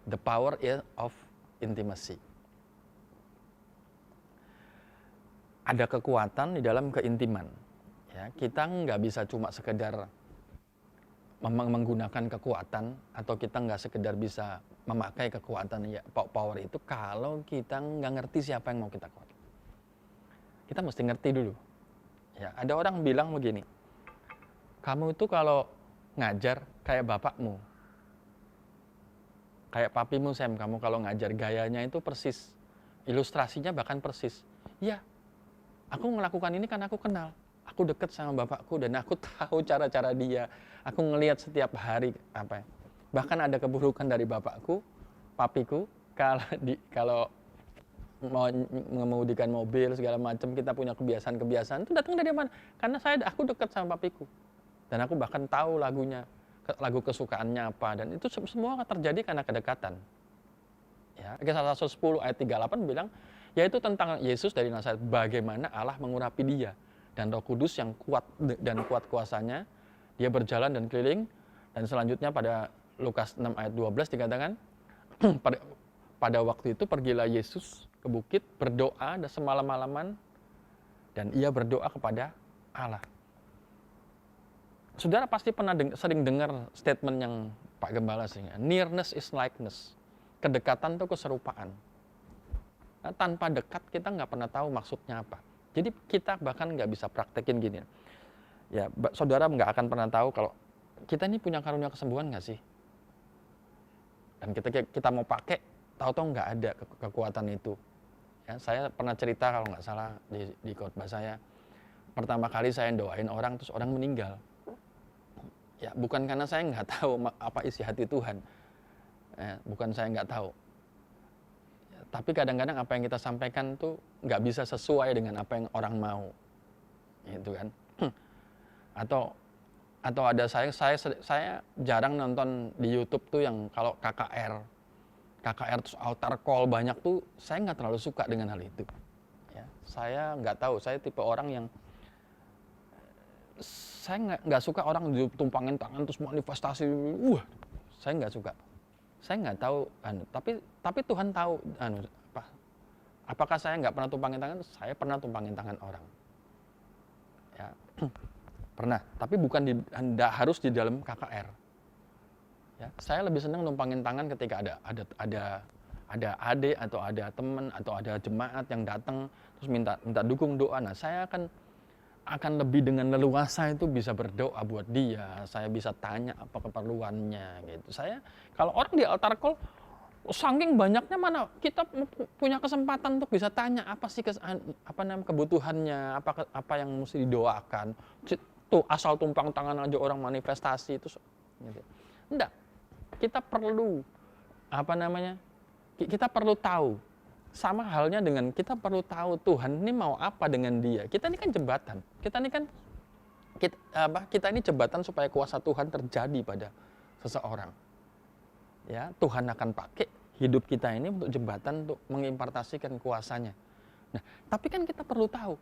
the power of intimacy. Ada kekuatan di dalam keintiman. Ya, kita nggak bisa cuma sekedar menggunakan kekuatan, atau kita nggak sekedar bisa memakai kekuatan, ya, power itu kalau kita nggak ngerti siapa yang mau kita kuat. Kita mesti ngerti dulu. Ya, ada orang bilang begini, kamu itu kalau ngajar kayak bapakmu, kayak papimu Sam, kamu kalau ngajar gayanya itu persis, ilustrasinya bahkan persis. Ya, aku melakukan ini karena aku kenal, aku deket sama bapakku dan aku tahu cara-cara dia, aku ngelihat setiap hari apa. Bahkan ada keburukan dari bapakku, papiku, kalau mau mengemudikan mobil segala macam, kita punya kebiasaan itu datang dari mana? Karena aku dekat sama papiku dan aku bahkan tahu lagu kesukaannya apa, dan itu semua terjadi karena kedekatan. Ya, Kisah Rasul 10 ayat 38 bilang, yaitu tentang Yesus dari Nazaret, bagaimana Allah mengurapi dia dan Roh Kudus yang kuat dan kuat kuasanya, dia berjalan dan keliling. Dan selanjutnya pada Lukas 6 ayat 12 dikatakan, pada waktu itu pergilah Yesus ke bukit, berdoa dan semalam-malaman, dan ia berdoa kepada Allah. Saudara pasti pernah sering dengar statement yang Pak Gembala sehingga, nearness is likeness. Kedekatan itu keserupaan. Nah, tanpa dekat kita nggak pernah tahu maksudnya apa. Jadi kita bahkan nggak bisa praktekin gini. Ya, saudara nggak akan pernah tahu kalau kita ini punya karunia kesembuhan nggak sih? Dan kita mau pakai, tahu-tahu nggak ada kekuatan itu. Ya, saya pernah cerita kalau nggak salah di khotbah saya, pertama kali saya doain orang terus orang meninggal. Ya, bukan karena saya nggak tahu apa isi hati Tuhan, ya, bukan saya nggak tahu. Ya, tapi kadang-kadang apa yang kita sampaikan tuh nggak bisa sesuai dengan apa yang orang mau, gitu kan? Atau ada saya jarang nonton di YouTube tuh yang kalau KKR terus altar call banyak tuh, saya nggak terlalu suka dengan hal itu. Ya, saya nggak tahu, saya tipe orang yang saya nggak suka orang ditumpangin tangan terus manifestasi. Saya nggak suka. Saya nggak tahu, tapi Tuhan tahu, apakah saya nggak pernah tumpangin tangan? Saya pernah tumpangin tangan orang. Ya, pernah. Tapi bukan tidak harus di dalam KKR. Ya, saya lebih senang numpangin tangan ketika ada adik atau ada teman atau ada jemaat yang datang terus minta dukung doa. Nah, saya akan lebih dengan leluasa itu bisa berdoa buat dia. Saya bisa tanya apa keperluannya gitu. Saya kalau orang di altar call saking banyaknya mana kita punya kesempatan untuk bisa tanya apa sih kebutuhannya, apa yang mesti didoakan. Tuh asal tumpang tangan aja orang manifestasi itu gitu. Enggak. Kita perlu kita perlu tahu. Sama halnya dengan kita perlu tahu Tuhan ini mau apa dengan dia. Kita ini kan jembatan. Kita ini jembatan supaya kuasa Tuhan terjadi pada seseorang. Ya, Tuhan akan pakai hidup kita ini untuk jembatan untuk mengimpartasikan kuasanya. Nah, tapi kan kita perlu tahu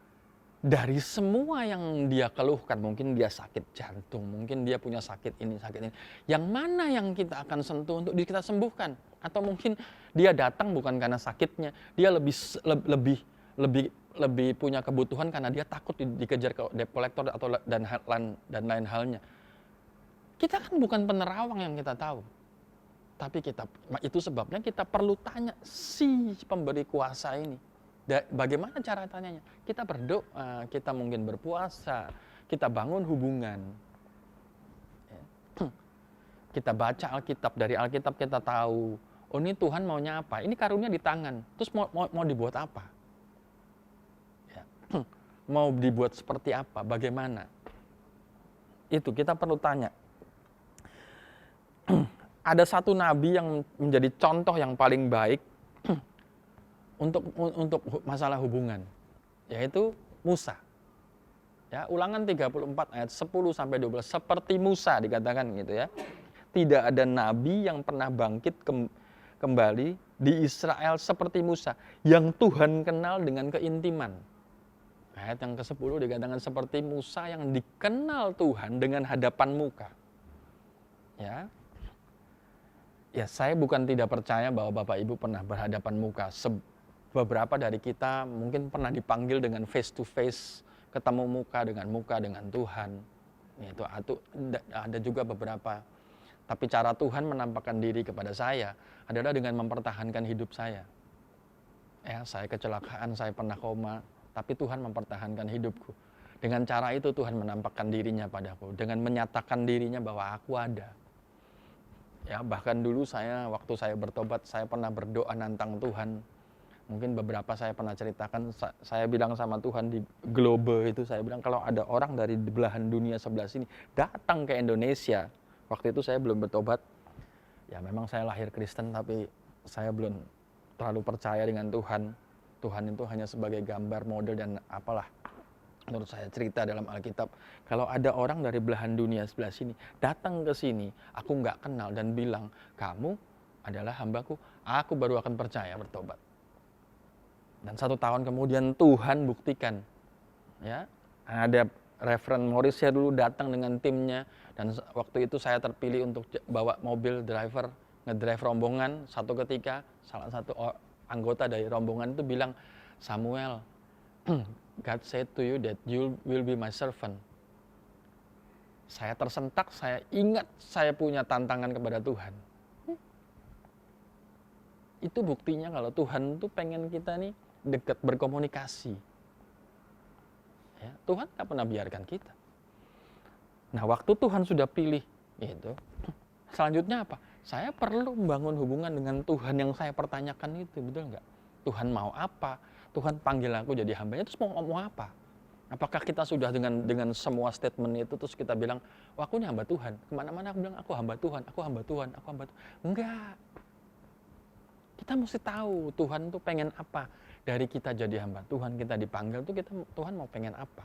dari semua yang dia keluhkan, mungkin dia sakit jantung, mungkin dia punya sakit ini, yang mana yang kita akan sentuh untuk kita sembuhkan? Atau mungkin dia datang bukan karena sakitnya, dia lebih punya kebutuhan karena dia takut dikejar ke debt collector atau dan lain halnya. Kita kan bukan penerawang yang kita tahu. Tapi itu sebabnya kita perlu tanya si pemberi kuasa ini. Bagaimana cara tanyanya? Kita berdoa, kita mungkin berpuasa, kita bangun hubungan. Kita baca Alkitab, dari Alkitab kita tahu, oh ini Tuhan maunya apa? Ini karunia di tangan, terus mau dibuat apa? Ya. Mau dibuat seperti apa? Bagaimana? Itu kita perlu tanya. Ada satu nabi yang menjadi contoh yang paling baik untuk masalah hubungan, yaitu Musa. Ya, Ulangan 34 ayat 10 sampai 12, seperti Musa dikatakan gitu ya. Tidak ada nabi yang pernah bangkit kembali di Israel seperti Musa, yang Tuhan kenal dengan keintiman. Ayat yang ke-10 dikatakan seperti Musa yang dikenal Tuhan dengan hadapan muka. Ya, saya bukan tidak percaya bahwa Bapak Ibu pernah berhadapan muka. Beberapa dari kita mungkin pernah dipanggil dengan face to face, ketemu muka dengan Tuhan. Itu ada juga beberapa. Tapi cara Tuhan menampakkan diri kepada saya adalah dengan mempertahankan hidup saya. Ya, saya kecelakaan, saya pernah koma, tapi Tuhan mempertahankan hidupku. Dengan cara itu Tuhan menampakkan dirinya padaku, dengan menyatakan dirinya bahwa aku ada. Ya, bahkan dulu waktu saya bertobat, saya pernah berdoa nantang Tuhan. Mungkin beberapa saya pernah ceritakan, saya bilang sama Tuhan di Globe itu, saya bilang kalau ada orang dari belahan dunia sebelah sini datang ke Indonesia. Waktu itu saya belum bertobat. Ya memang saya lahir Kristen, tapi saya belum terlalu percaya dengan Tuhan. Tuhan itu hanya sebagai gambar, model, dan apalah. Menurut saya cerita dalam Alkitab, kalau ada orang dari belahan dunia sebelah sini datang ke sini, aku nggak kenal dan bilang, kamu adalah hambaku, aku baru akan percaya bertobat. Dan 1 tahun kemudian Tuhan buktikan. Ya, ada Reverend Morris saya dulu datang dengan timnya, dan waktu itu saya terpilih untuk bawa mobil driver, ngedrive rombongan. Satu ketika salah satu anggota dari rombongan itu bilang, Samuel, God said to you that you will be my servant. Saya tersentak, saya ingat saya punya tantangan kepada Tuhan. Itu buktinya kalau Tuhan tuh pengen kita nih dekat, berkomunikasi. Ya, Tuhan gak pernah biarkan kita. Nah, waktu Tuhan sudah pilih, gitu, selanjutnya apa? Saya perlu membangun hubungan dengan Tuhan yang saya pertanyakan itu, betul nggak? Tuhan mau apa? Tuhan panggil aku jadi hambanya, terus mau ngomong apa? Apakah kita sudah dengan semua statement itu terus kita bilang, wah aku ini hamba Tuhan. Kemana-mana aku bilang, aku hamba Tuhan, aku hamba Tuhan, aku hamba Tuhan. Enggak. Kita mesti tahu Tuhan tuh pengen apa. Dari kita jadi hamba Tuhan, kita dipanggil tuh Tuhan mau pengen apa.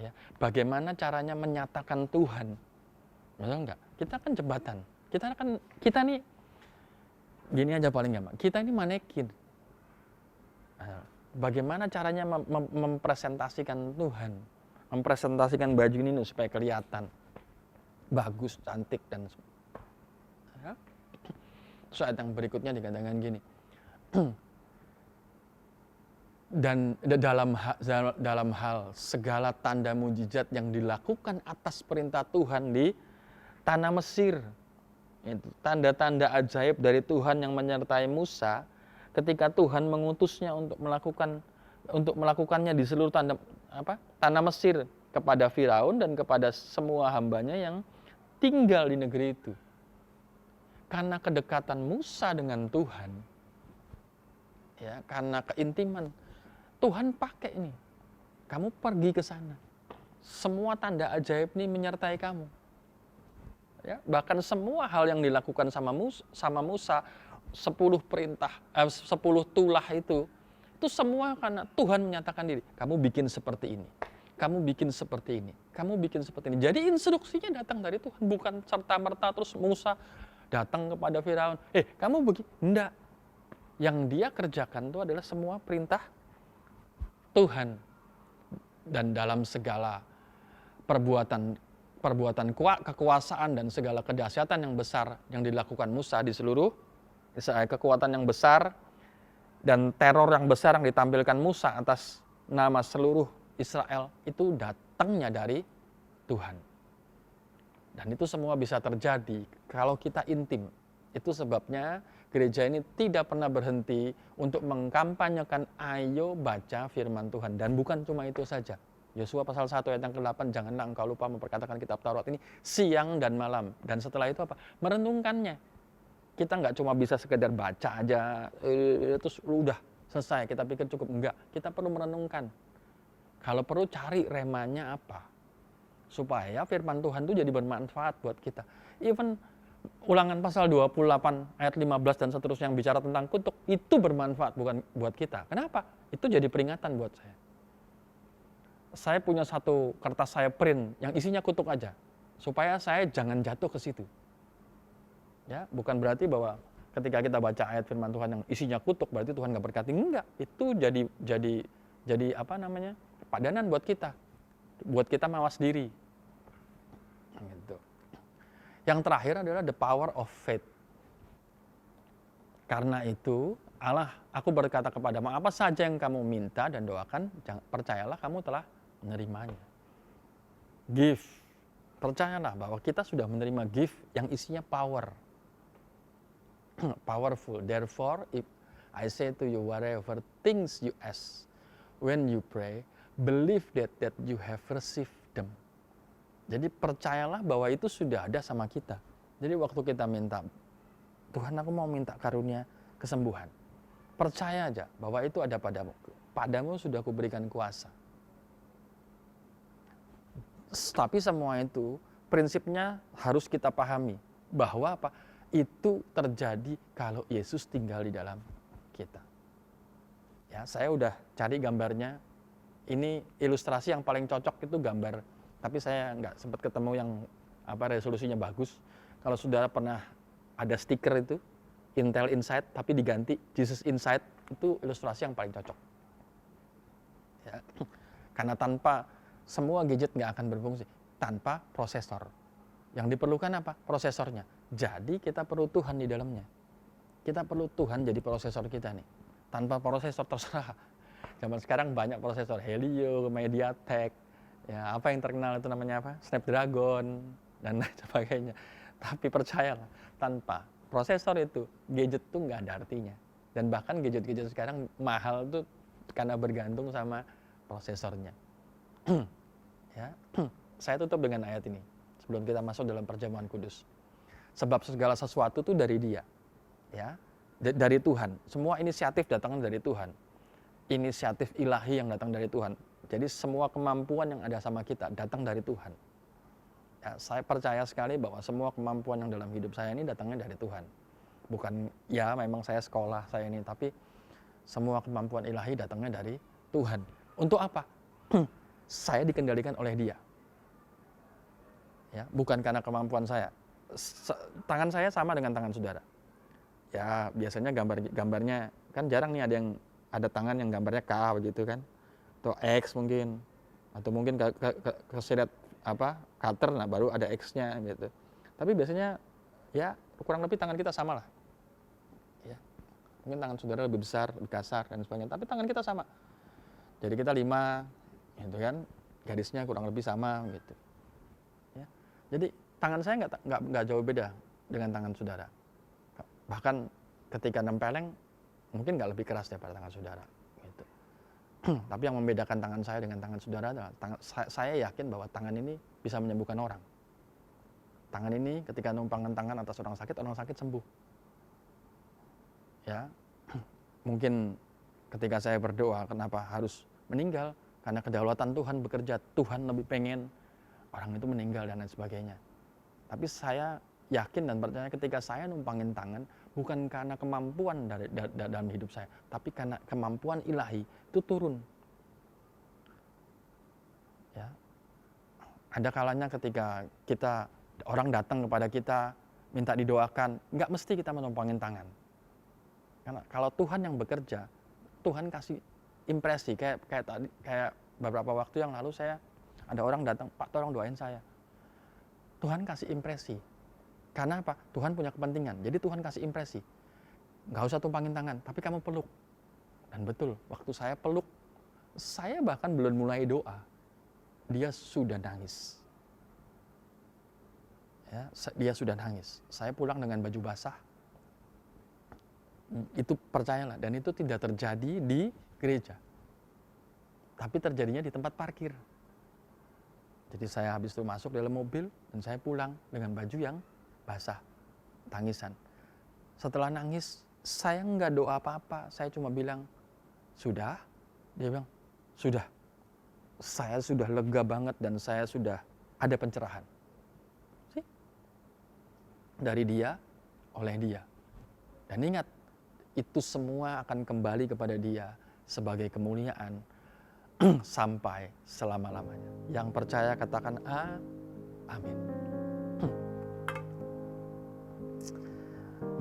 Ya, bagaimana caranya menyatakan Tuhan? Betul enggak? Kita kan jembatan. Kita nih, gini aja paling gampang, kita ini manekin. Bagaimana caranya mempresentasikan Tuhan, mempresentasikan baju ini supaya kelihatan bagus, cantik, dan ya. Terus ayat yang berikutnya dikatakan gini. Dan dalam hal segala tanda mujizat yang dilakukan atas perintah Tuhan di tanah Mesir. Itu tanda-tanda ajaib dari Tuhan yang menyertai Musa ketika Tuhan mengutusnya untuk melakukannya di seluruh tanah Mesir kepada Firaun dan kepada semua hambanya yang tinggal di negeri itu. Karena kedekatan Musa dengan Tuhan, ya, karena keintiman, Tuhan pakai ini. Kamu pergi ke sana. Semua tanda ajaib ini menyertai kamu. Ya, bahkan semua hal yang dilakukan sama Musa 10 tulah itu semua karena Tuhan menyatakan diri. Kamu bikin seperti ini. Kamu bikin seperti ini. Kamu bikin seperti ini. Jadi instruksinya datang dari Tuhan, bukan serta-merta terus Musa datang kepada Firaun. Kamu begini. Enggak. Yang dia kerjakan itu adalah semua perintah Tuhan. Dan dalam segala perbuatan kekuasaan dan segala kedahsyatan yang besar yang dilakukan Musa di seluruh Israel, kekuatan yang besar dan teror yang besar yang ditampilkan Musa atas nama seluruh Israel itu datangnya dari Tuhan. Dan itu semua bisa terjadi kalau kita intim. Itu sebabnya gereja ini tidak pernah berhenti untuk mengkampanyekan ayo baca firman Tuhan. Dan bukan cuma itu saja. Yosua pasal 1 ayat yang ke-8, janganlah engkau lupa memperkatakan kitab Taurat ini siang dan malam. Dan setelah itu apa? Merenungkannya. Kita nggak cuma bisa sekedar baca aja, terus udah selesai, kita pikir cukup. Enggak, kita perlu merenungkan. Kalau perlu cari remanya apa. Supaya firman Tuhan itu jadi bermanfaat buat kita. Even Ulangan pasal 28 ayat 15 dan seterusnya yang bicara tentang kutuk, itu bermanfaat bukan buat kita. Kenapa? Itu jadi peringatan buat saya. Saya punya satu kertas saya print yang isinya kutuk aja, supaya saya jangan jatuh ke situ. Ya, bukan berarti bahwa ketika kita baca ayat firman Tuhan yang isinya kutuk berarti Tuhan nggak berkati. Enggak, itu jadi apa namanya? Padanan buat kita mawas diri. Gitu. Yang terakhir adalah the power of faith. Karena itu Allah, aku berkata kepadamu, apa saja yang kamu minta dan doakan, percayalah kamu telah menerimanya. Gift. Percayalah bahwa kita sudah menerima gift yang isinya power. Powerful. Therefore, if I say to you, whatever things you ask when you pray, believe that you have received them. Jadi percayalah bahwa itu sudah ada sama kita. Jadi waktu kita minta, Tuhan aku mau minta karunia kesembuhan. Percaya aja bahwa itu ada padamu. Padamu sudah kuberikan kuasa. Tapi semua itu prinsipnya harus kita pahami. Bahwa apa? Itu terjadi kalau Yesus tinggal di dalam kita. Ya, saya udah cari gambarnya. Ini ilustrasi yang paling cocok itu gambar. Tapi saya nggak sempat ketemu yang resolusinya bagus. Kalau saudara pernah ada stiker itu, Intel Inside, tapi diganti Jesus Inside, itu ilustrasi yang paling cocok. Ya. Karena tanpa semua gadget nggak akan berfungsi, tanpa prosesor. Yang diperlukan apa? Prosesornya. Jadi kita perlu Tuhan di dalamnya. Kita perlu Tuhan jadi prosesor kita nih. Tanpa prosesor terserah. Zaman sekarang banyak prosesor, Helio, MediaTek, ya apa yang terkenal itu namanya apa? Snapdragon dan lain sebagainya. Tapi percayalah, tanpa prosesor itu, gadget tuh nggak ada artinya. Dan bahkan gadget-gadget sekarang mahal tuh karena bergantung sama prosesornya. Ya, saya tutup dengan ayat ini sebelum kita masuk dalam perjamuan kudus. Sebab segala sesuatu tuh dari Dia, ya, dari Tuhan. Semua inisiatif datangnya dari Tuhan. Inisiatif ilahi yang datang dari Tuhan. Jadi semua kemampuan yang ada sama kita datang dari Tuhan. Ya, saya percaya sekali bahwa semua kemampuan yang dalam hidup saya ini datangnya dari Tuhan. Bukan, ya memang saya sekolah, saya ini, tapi semua kemampuan ilahi datangnya dari Tuhan. Untuk apa? Saya dikendalikan oleh Dia. Ya, bukan karena kemampuan saya. Tangan saya sama dengan tangan saudara. Ya, biasanya gambarnya kan jarang nih ada tangan yang gambarnya K begitu kan. Atau X mungkin, atau mungkin keseret cutter, nah baru ada X-nya gitu. Tapi biasanya ya kurang lebih tangan kita sama lah. Mungkin tangan saudara lebih besar, lebih kasar dan sebagainya, tapi tangan kita sama. Jadi kita 5, gitu kan, garisnya kurang lebih sama gitu. Ya. Jadi tangan saya nggak jauh beda dengan tangan saudara. Bahkan ketika nempeleng mungkin nggak lebih keras daripada tangan saudara. Gitu. Tapi yang membedakan tangan saya dengan tangan saudara adalah saya yakin bahwa tangan ini bisa menyembuhkan orang. Tangan ini ketika numpangkan tangan atas orang sakit sembuh. Ya, mungkin ketika saya berdoa, kenapa harus meninggal? Karena kedaulatan Tuhan bekerja, Tuhan lebih pengen orang itu meninggal dan lain sebagainya. Tapi saya yakin dan percaya ketika saya numpangin tangan, bukan karena kemampuan dalam hidup saya, tapi karena kemampuan ilahi itu turun. Ya, ada kalanya ketika orang datang kepada kita minta didoakan, nggak mesti kita menumpangin tangan. Karena kalau Tuhan yang bekerja, Tuhan kasih impresi kayak beberapa waktu yang lalu ada orang datang, Pak tolong doain saya. Tuhan kasih impresi. Karena apa? Tuhan punya kepentingan. Jadi Tuhan kasih impresi. Nggak usah tumpangin tangan, tapi kamu peluk. Dan betul, waktu saya peluk, saya bahkan belum mulai doa, dia sudah nangis. Ya, dia sudah nangis. Saya pulang dengan baju basah. Itu percayalah, dan itu tidak terjadi di gereja, tapi terjadinya di tempat parkir. Jadi saya habis itu masuk dalam mobil dan saya pulang dengan baju yang basah, tangisan. Setelah nangis, saya nggak doa apa-apa, saya cuma bilang, sudah? Dia bilang, sudah. Saya sudah lega banget dan saya sudah ada pencerahan. Dari dia, oleh dia. Dan ingat, itu semua akan kembali kepada dia sebagai kemuliaan sampai selama-lamanya. Yang percaya katakan amin.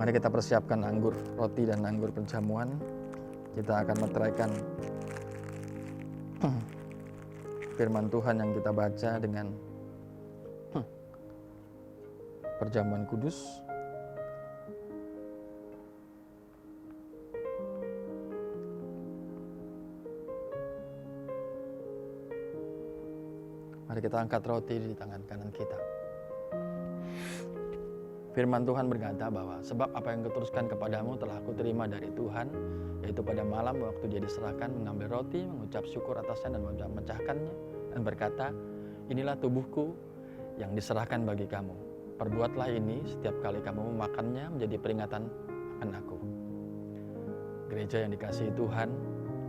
Mari kita persiapkan anggur roti dan anggur penjamuan. Kita akan meteraikan firman Tuhan yang kita baca dengan perjamuan kudus. Mari kita angkat roti di tangan kanan kita. Firman Tuhan berkata bahwa sebab apa yang kuteruskan kepadamu telah aku terima dari Tuhan, yaitu pada malam waktu dia diserahkan mengambil roti, mengucap syukur atasnya dan memecahkannya dan berkata, inilah tubuhku yang diserahkan bagi kamu. Perbuatlah ini setiap kali kamu memakannya menjadi peringatan akan aku. Gereja yang dikasihi Tuhan,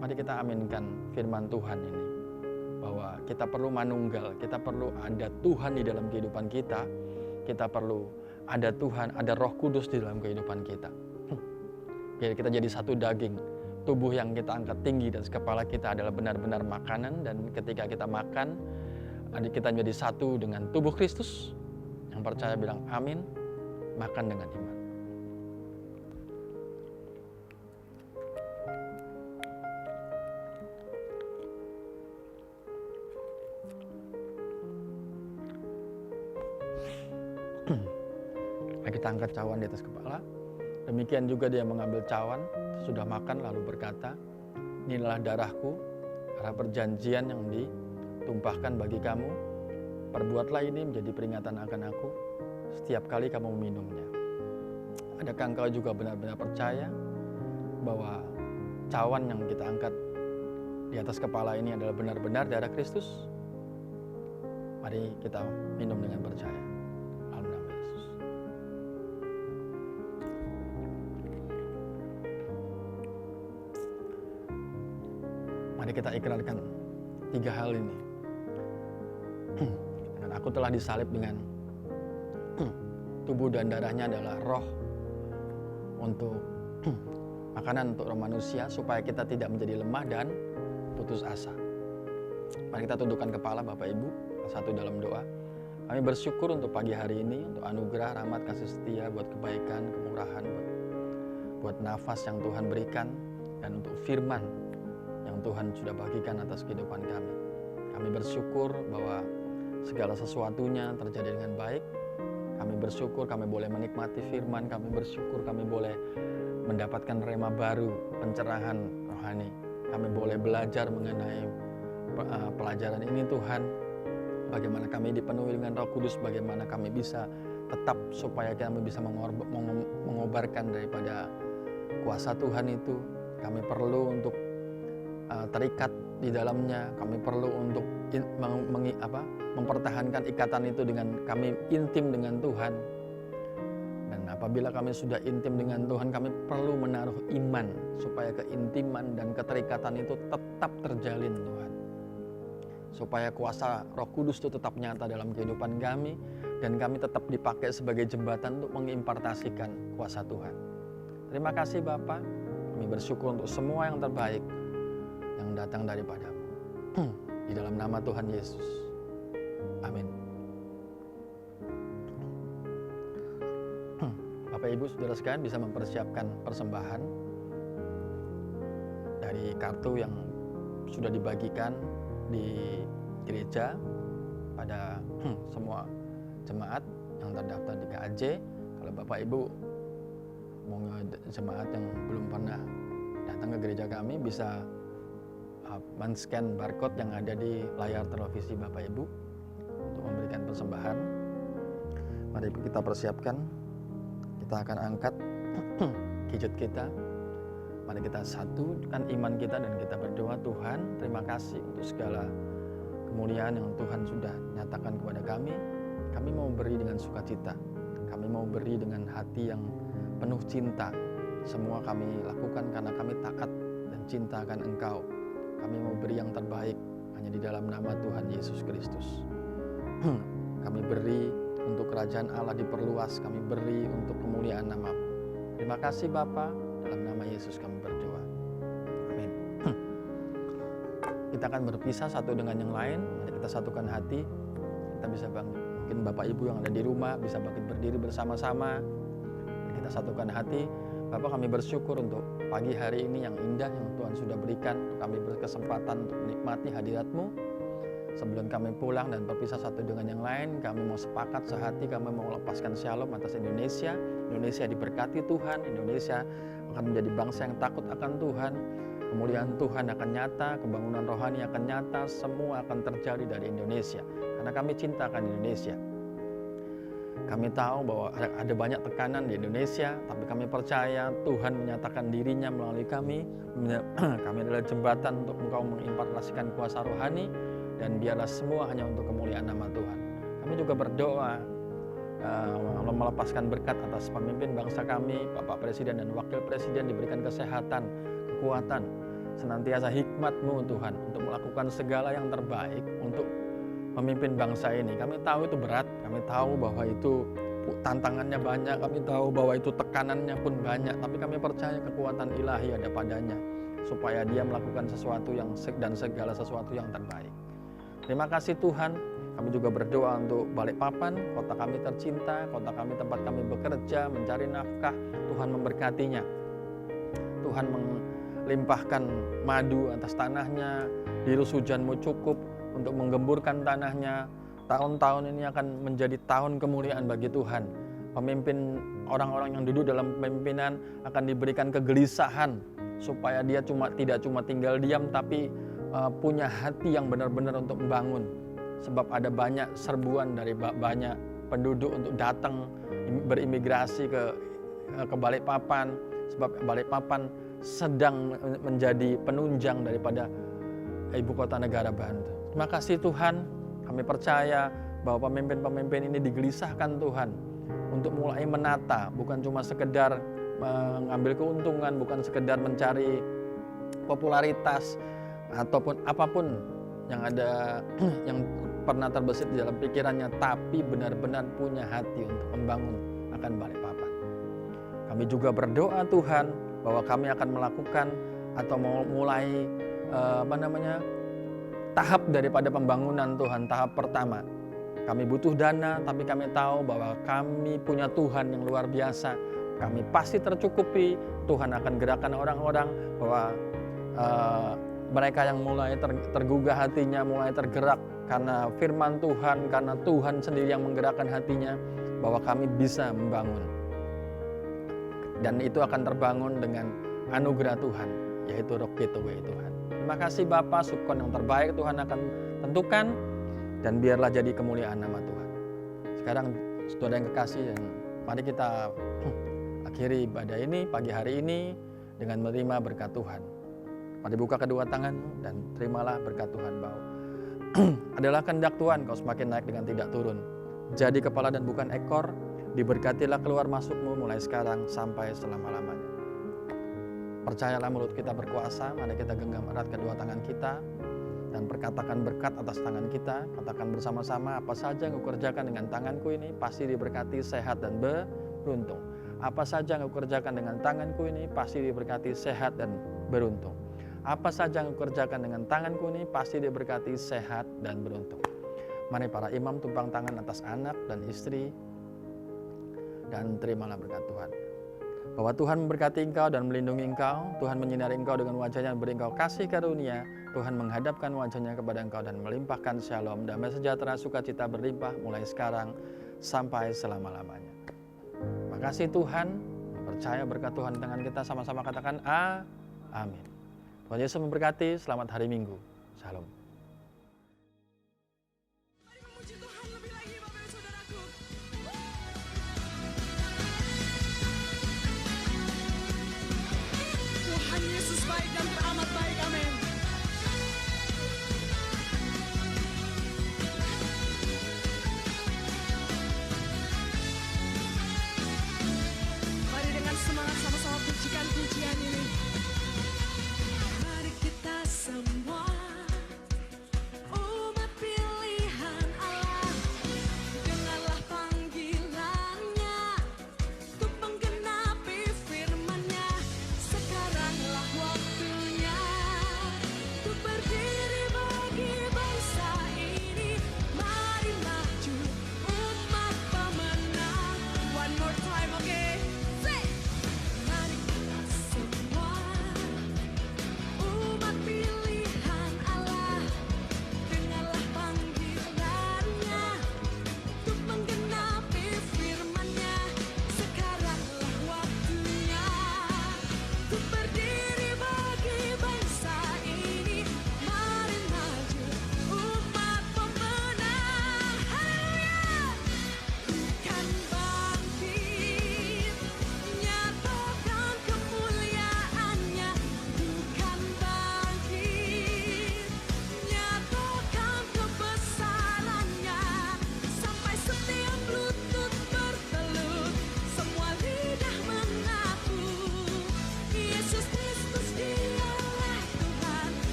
mari kita aminkan firman Tuhan ini. Bahwa kita perlu manunggal, kita perlu ada Tuhan di dalam kehidupan kita. Kita perlu ada Tuhan, ada Roh Kudus di dalam kehidupan kita. Biar kita jadi satu daging. Tubuh yang kita angkat tinggi dan kepala kita adalah benar-benar makanan. Dan ketika kita makan, kita menjadi satu dengan tubuh Kristus. Yang percaya bilang amin, makan dengan iman. Kita angkat cawan di atas kepala. Demikian juga dia mengambil cawan, sudah makan lalu berkata, inilah darahku, darah perjanjian yang ditumpahkan bagi kamu. Perbuatlah ini menjadi peringatan akan aku setiap kali kamu meminumnya. Adakah engkau juga benar-benar percaya bahwa cawan yang kita angkat di atas kepala ini adalah benar-benar darah Kristus? Mari kita minum dengan percaya. Mari kita ikrarkan 3 hal ini. Dan aku telah disalib dengan tubuh dan darahnya adalah roh untuk makanan untuk roh manusia supaya kita tidak menjadi lemah dan putus asa. Mari kita tundukkan kepala Bapak Ibu, satu dalam doa. Kami bersyukur untuk pagi hari ini, untuk anugerah, rahmat, kasih setia, buat kebaikan, kemurahan, buat nafas yang Tuhan berikan, dan untuk firman yang Tuhan sudah bagikan atas kehidupan kami. Kami bersyukur bahwa segala sesuatunya terjadi dengan baik. Kami bersyukur kami boleh menikmati firman, kami bersyukur kami boleh mendapatkan rema baru, pencerahan rohani. Kami boleh belajar mengenai pelajaran ini Tuhan. Bagaimana kami dipenuhi dengan Roh Kudus, bagaimana kami bisa tetap supaya kami bisa mengobarkan daripada kuasa Tuhan itu. Kami perlu untuk terikat di dalamnya. Kami perlu untuk mempertahankan ikatan itu dengan kami intim dengan Tuhan. Dan apabila kami sudah intim dengan Tuhan, kami perlu menaruh iman supaya keintiman dan keterikatan itu tetap terjalin Tuhan. Supaya kuasa Roh Kudus itu tetap nyata dalam kehidupan kami dan kami tetap dipakai sebagai jembatan untuk mengimpartasikan kuasa Tuhan. Terima kasih Bapa. Kami bersyukur untuk semua yang terbaik yang datang daripada-Mu. Di dalam nama Tuhan Yesus. Amin. Bapak Ibu Saudara sekalian bisa mempersiapkan persembahan dari kartu yang sudah dibagikan di gereja pada semua jemaat yang terdaftar di KAJ. Kalau Bapak Ibu mau jemaat yang belum pernah datang ke gereja kami, bisa men-scan barcode yang ada di layar televisi Bapak Ibu untuk memberikan persembahan. Mari kita persiapkan. Kita akan angkat gadget kita. Mari kita satukan iman kita dan kita berdoa. Tuhan, terima kasih untuk segala kemuliaan yang Tuhan sudah nyatakan kepada kami. Kami mau beri dengan sukacita. Kami mau beri dengan hati yang penuh cinta. Semua kami lakukan karena kami taat dan cinta akan Engkau. Kami mau beri yang terbaik hanya di dalam nama Tuhan Yesus Kristus. Kami beri untuk kerajaan Allah diperluas, kami beri untuk kemuliaan nama-Mu. Terima kasih Bapa, dalam nama Yesus kami berdoa. Amin. Kita akan berpisah satu dengan yang lain. Mari kita satukan hati. Kita bisa mungkin Bapak Ibu yang ada di rumah bisa berdiri bersama-sama. Mari kita satukan hati. Bapak, kami bersyukur untuk pagi hari ini yang indah yang Tuhan sudah berikan. Kami berkesempatan untuk menikmati hadirat-Mu. Sebelum kami pulang dan berpisah satu dengan yang lain, kami mau sepakat sehati, kami mau lepaskan shalom atas Indonesia. Indonesia diberkati Tuhan, Indonesia akan menjadi bangsa yang takut akan Tuhan. Kemuliaan Tuhan akan nyata, kebangunan rohani akan nyata, semua akan terjadi dari Indonesia. Karena kami cinta akan Indonesia. Kami tahu bahwa ada banyak tekanan di Indonesia, tapi kami percaya Tuhan menyatakan dirinya melalui kami. Kami adalah jembatan untuk Engkau mengimpartasikan kuasa rohani, dan biarlah semua hanya untuk kemuliaan nama Tuhan. Kami juga berdoa melepaskan berkat atas pemimpin bangsa kami, Bapak Presiden dan Wakil Presiden, diberikan kesehatan, kekuatan, senantiasa hikmat-Mu Tuhan untuk melakukan segala yang terbaik untuk memimpin bangsa ini. Kami tahu itu berat, kami tahu bahwa itu tantangannya banyak, kami tahu bahwa itu tekanannya pun banyak, tapi kami percaya kekuatan ilahi ada padanya supaya dia melakukan sesuatu dan segala sesuatu yang terbaik. Terima kasih Tuhan. Kami juga berdoa untuk Balikpapan, kota kami tercinta, kota kami tempat kami bekerja, mencari nafkah. Tuhan memberkatinya. Tuhan melimpahkan madu atas tanahnya, dirus hujan-Mu cukup untuk menggemburkan tanahnya. Tahun-tahun ini akan menjadi tahun kemuliaan bagi Tuhan. Pemimpin, orang-orang yang duduk dalam pemimpinan akan diberikan kegelisahan supaya dia tidak cuma tinggal diam, tapi punya hati yang benar-benar untuk membangun. Sebab ada banyak serbuan dari banyak penduduk untuk datang berimigrasi ke Balikpapan. Sebab Balikpapan sedang menjadi penunjang daripada ibu kota negara baru. Terima kasih Tuhan, kami percaya bahwa pemimpin-pemimpin ini digelisahkan Tuhan untuk mulai menata, bukan cuma sekedar mengambil keuntungan, bukan sekedar mencari popularitas, ataupun apapun yang ada yang pernah terbesit di dalam pikirannya, tapi benar-benar punya hati untuk membangun akan Balikpapan. Kami juga berdoa Tuhan bahwa kami akan melakukan atau mau mulai tahap daripada pembangunan Tuhan, tahap pertama. Kami butuh dana, tapi kami tahu bahwa kami punya Tuhan yang luar biasa. Kami pasti tercukupi. Tuhan akan gerakan orang-orang bahwa mereka yang mulai tergugah hatinya, mulai tergerak karena firman Tuhan, karena Tuhan sendiri yang menggerakkan hatinya, bahwa kami bisa membangun. Dan itu akan terbangun dengan anugerah Tuhan, yaitu Rock Gateway Tuhan. Terima kasih Bapa, sukon yang terbaik Tuhan akan tentukan, dan biarlah jadi kemuliaan nama Tuhan. Sekarang saudara yang kekasih, dan mari kita akhiri ibadah ini pagi hari ini dengan menerima berkat Tuhan. Mari buka kedua tanganmu dan terimalah berkat Tuhan bahwa adalah kehendak Tuhan kau semakin naik dengan tidak turun. Jadi kepala dan bukan ekor, diberkatilah keluar masukmu mulai sekarang sampai selama-lamanya. Percayalah mulut kita berkuasa, mari kita genggam erat kedua tangan kita dan perkatakan berkat atas tangan kita. Katakan bersama-sama, apa saja yang kukerjakan dengan tanganku ini pasti diberkati, sehat dan beruntung. Apa saja yang kukerjakan dengan tanganku ini pasti diberkati, sehat dan beruntung. Apa saja yang kukerjakan dengan tanganku ini pasti diberkati, sehat dan beruntung. Mari para imam tumpang tangan atas anak dan istri dan terimalah berkat Tuhan. Bahwa Tuhan memberkati engkau dan melindungi engkau, Tuhan menyinari engkau dengan wajahnya dan beri engkau kasih karunia, Tuhan menghadapkan wajahnya kepada engkau dan melimpahkan shalom, damai sejahtera, sukacita berlimpah mulai sekarang sampai selama-lamanya. Makasih Tuhan, percaya berkat Tuhan di tangan kita, sama-sama katakan amin. Tuhan Yesus memberkati, selamat hari Minggu. Shalom. Mari memuji Tuhan lebih lagi, Bapak dan Saudaraku. Tuhan Yesus baik dan teramat baik, amin. Mari dengan semangat sama-sama pujikan pujian ini. Mari kita semua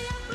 yang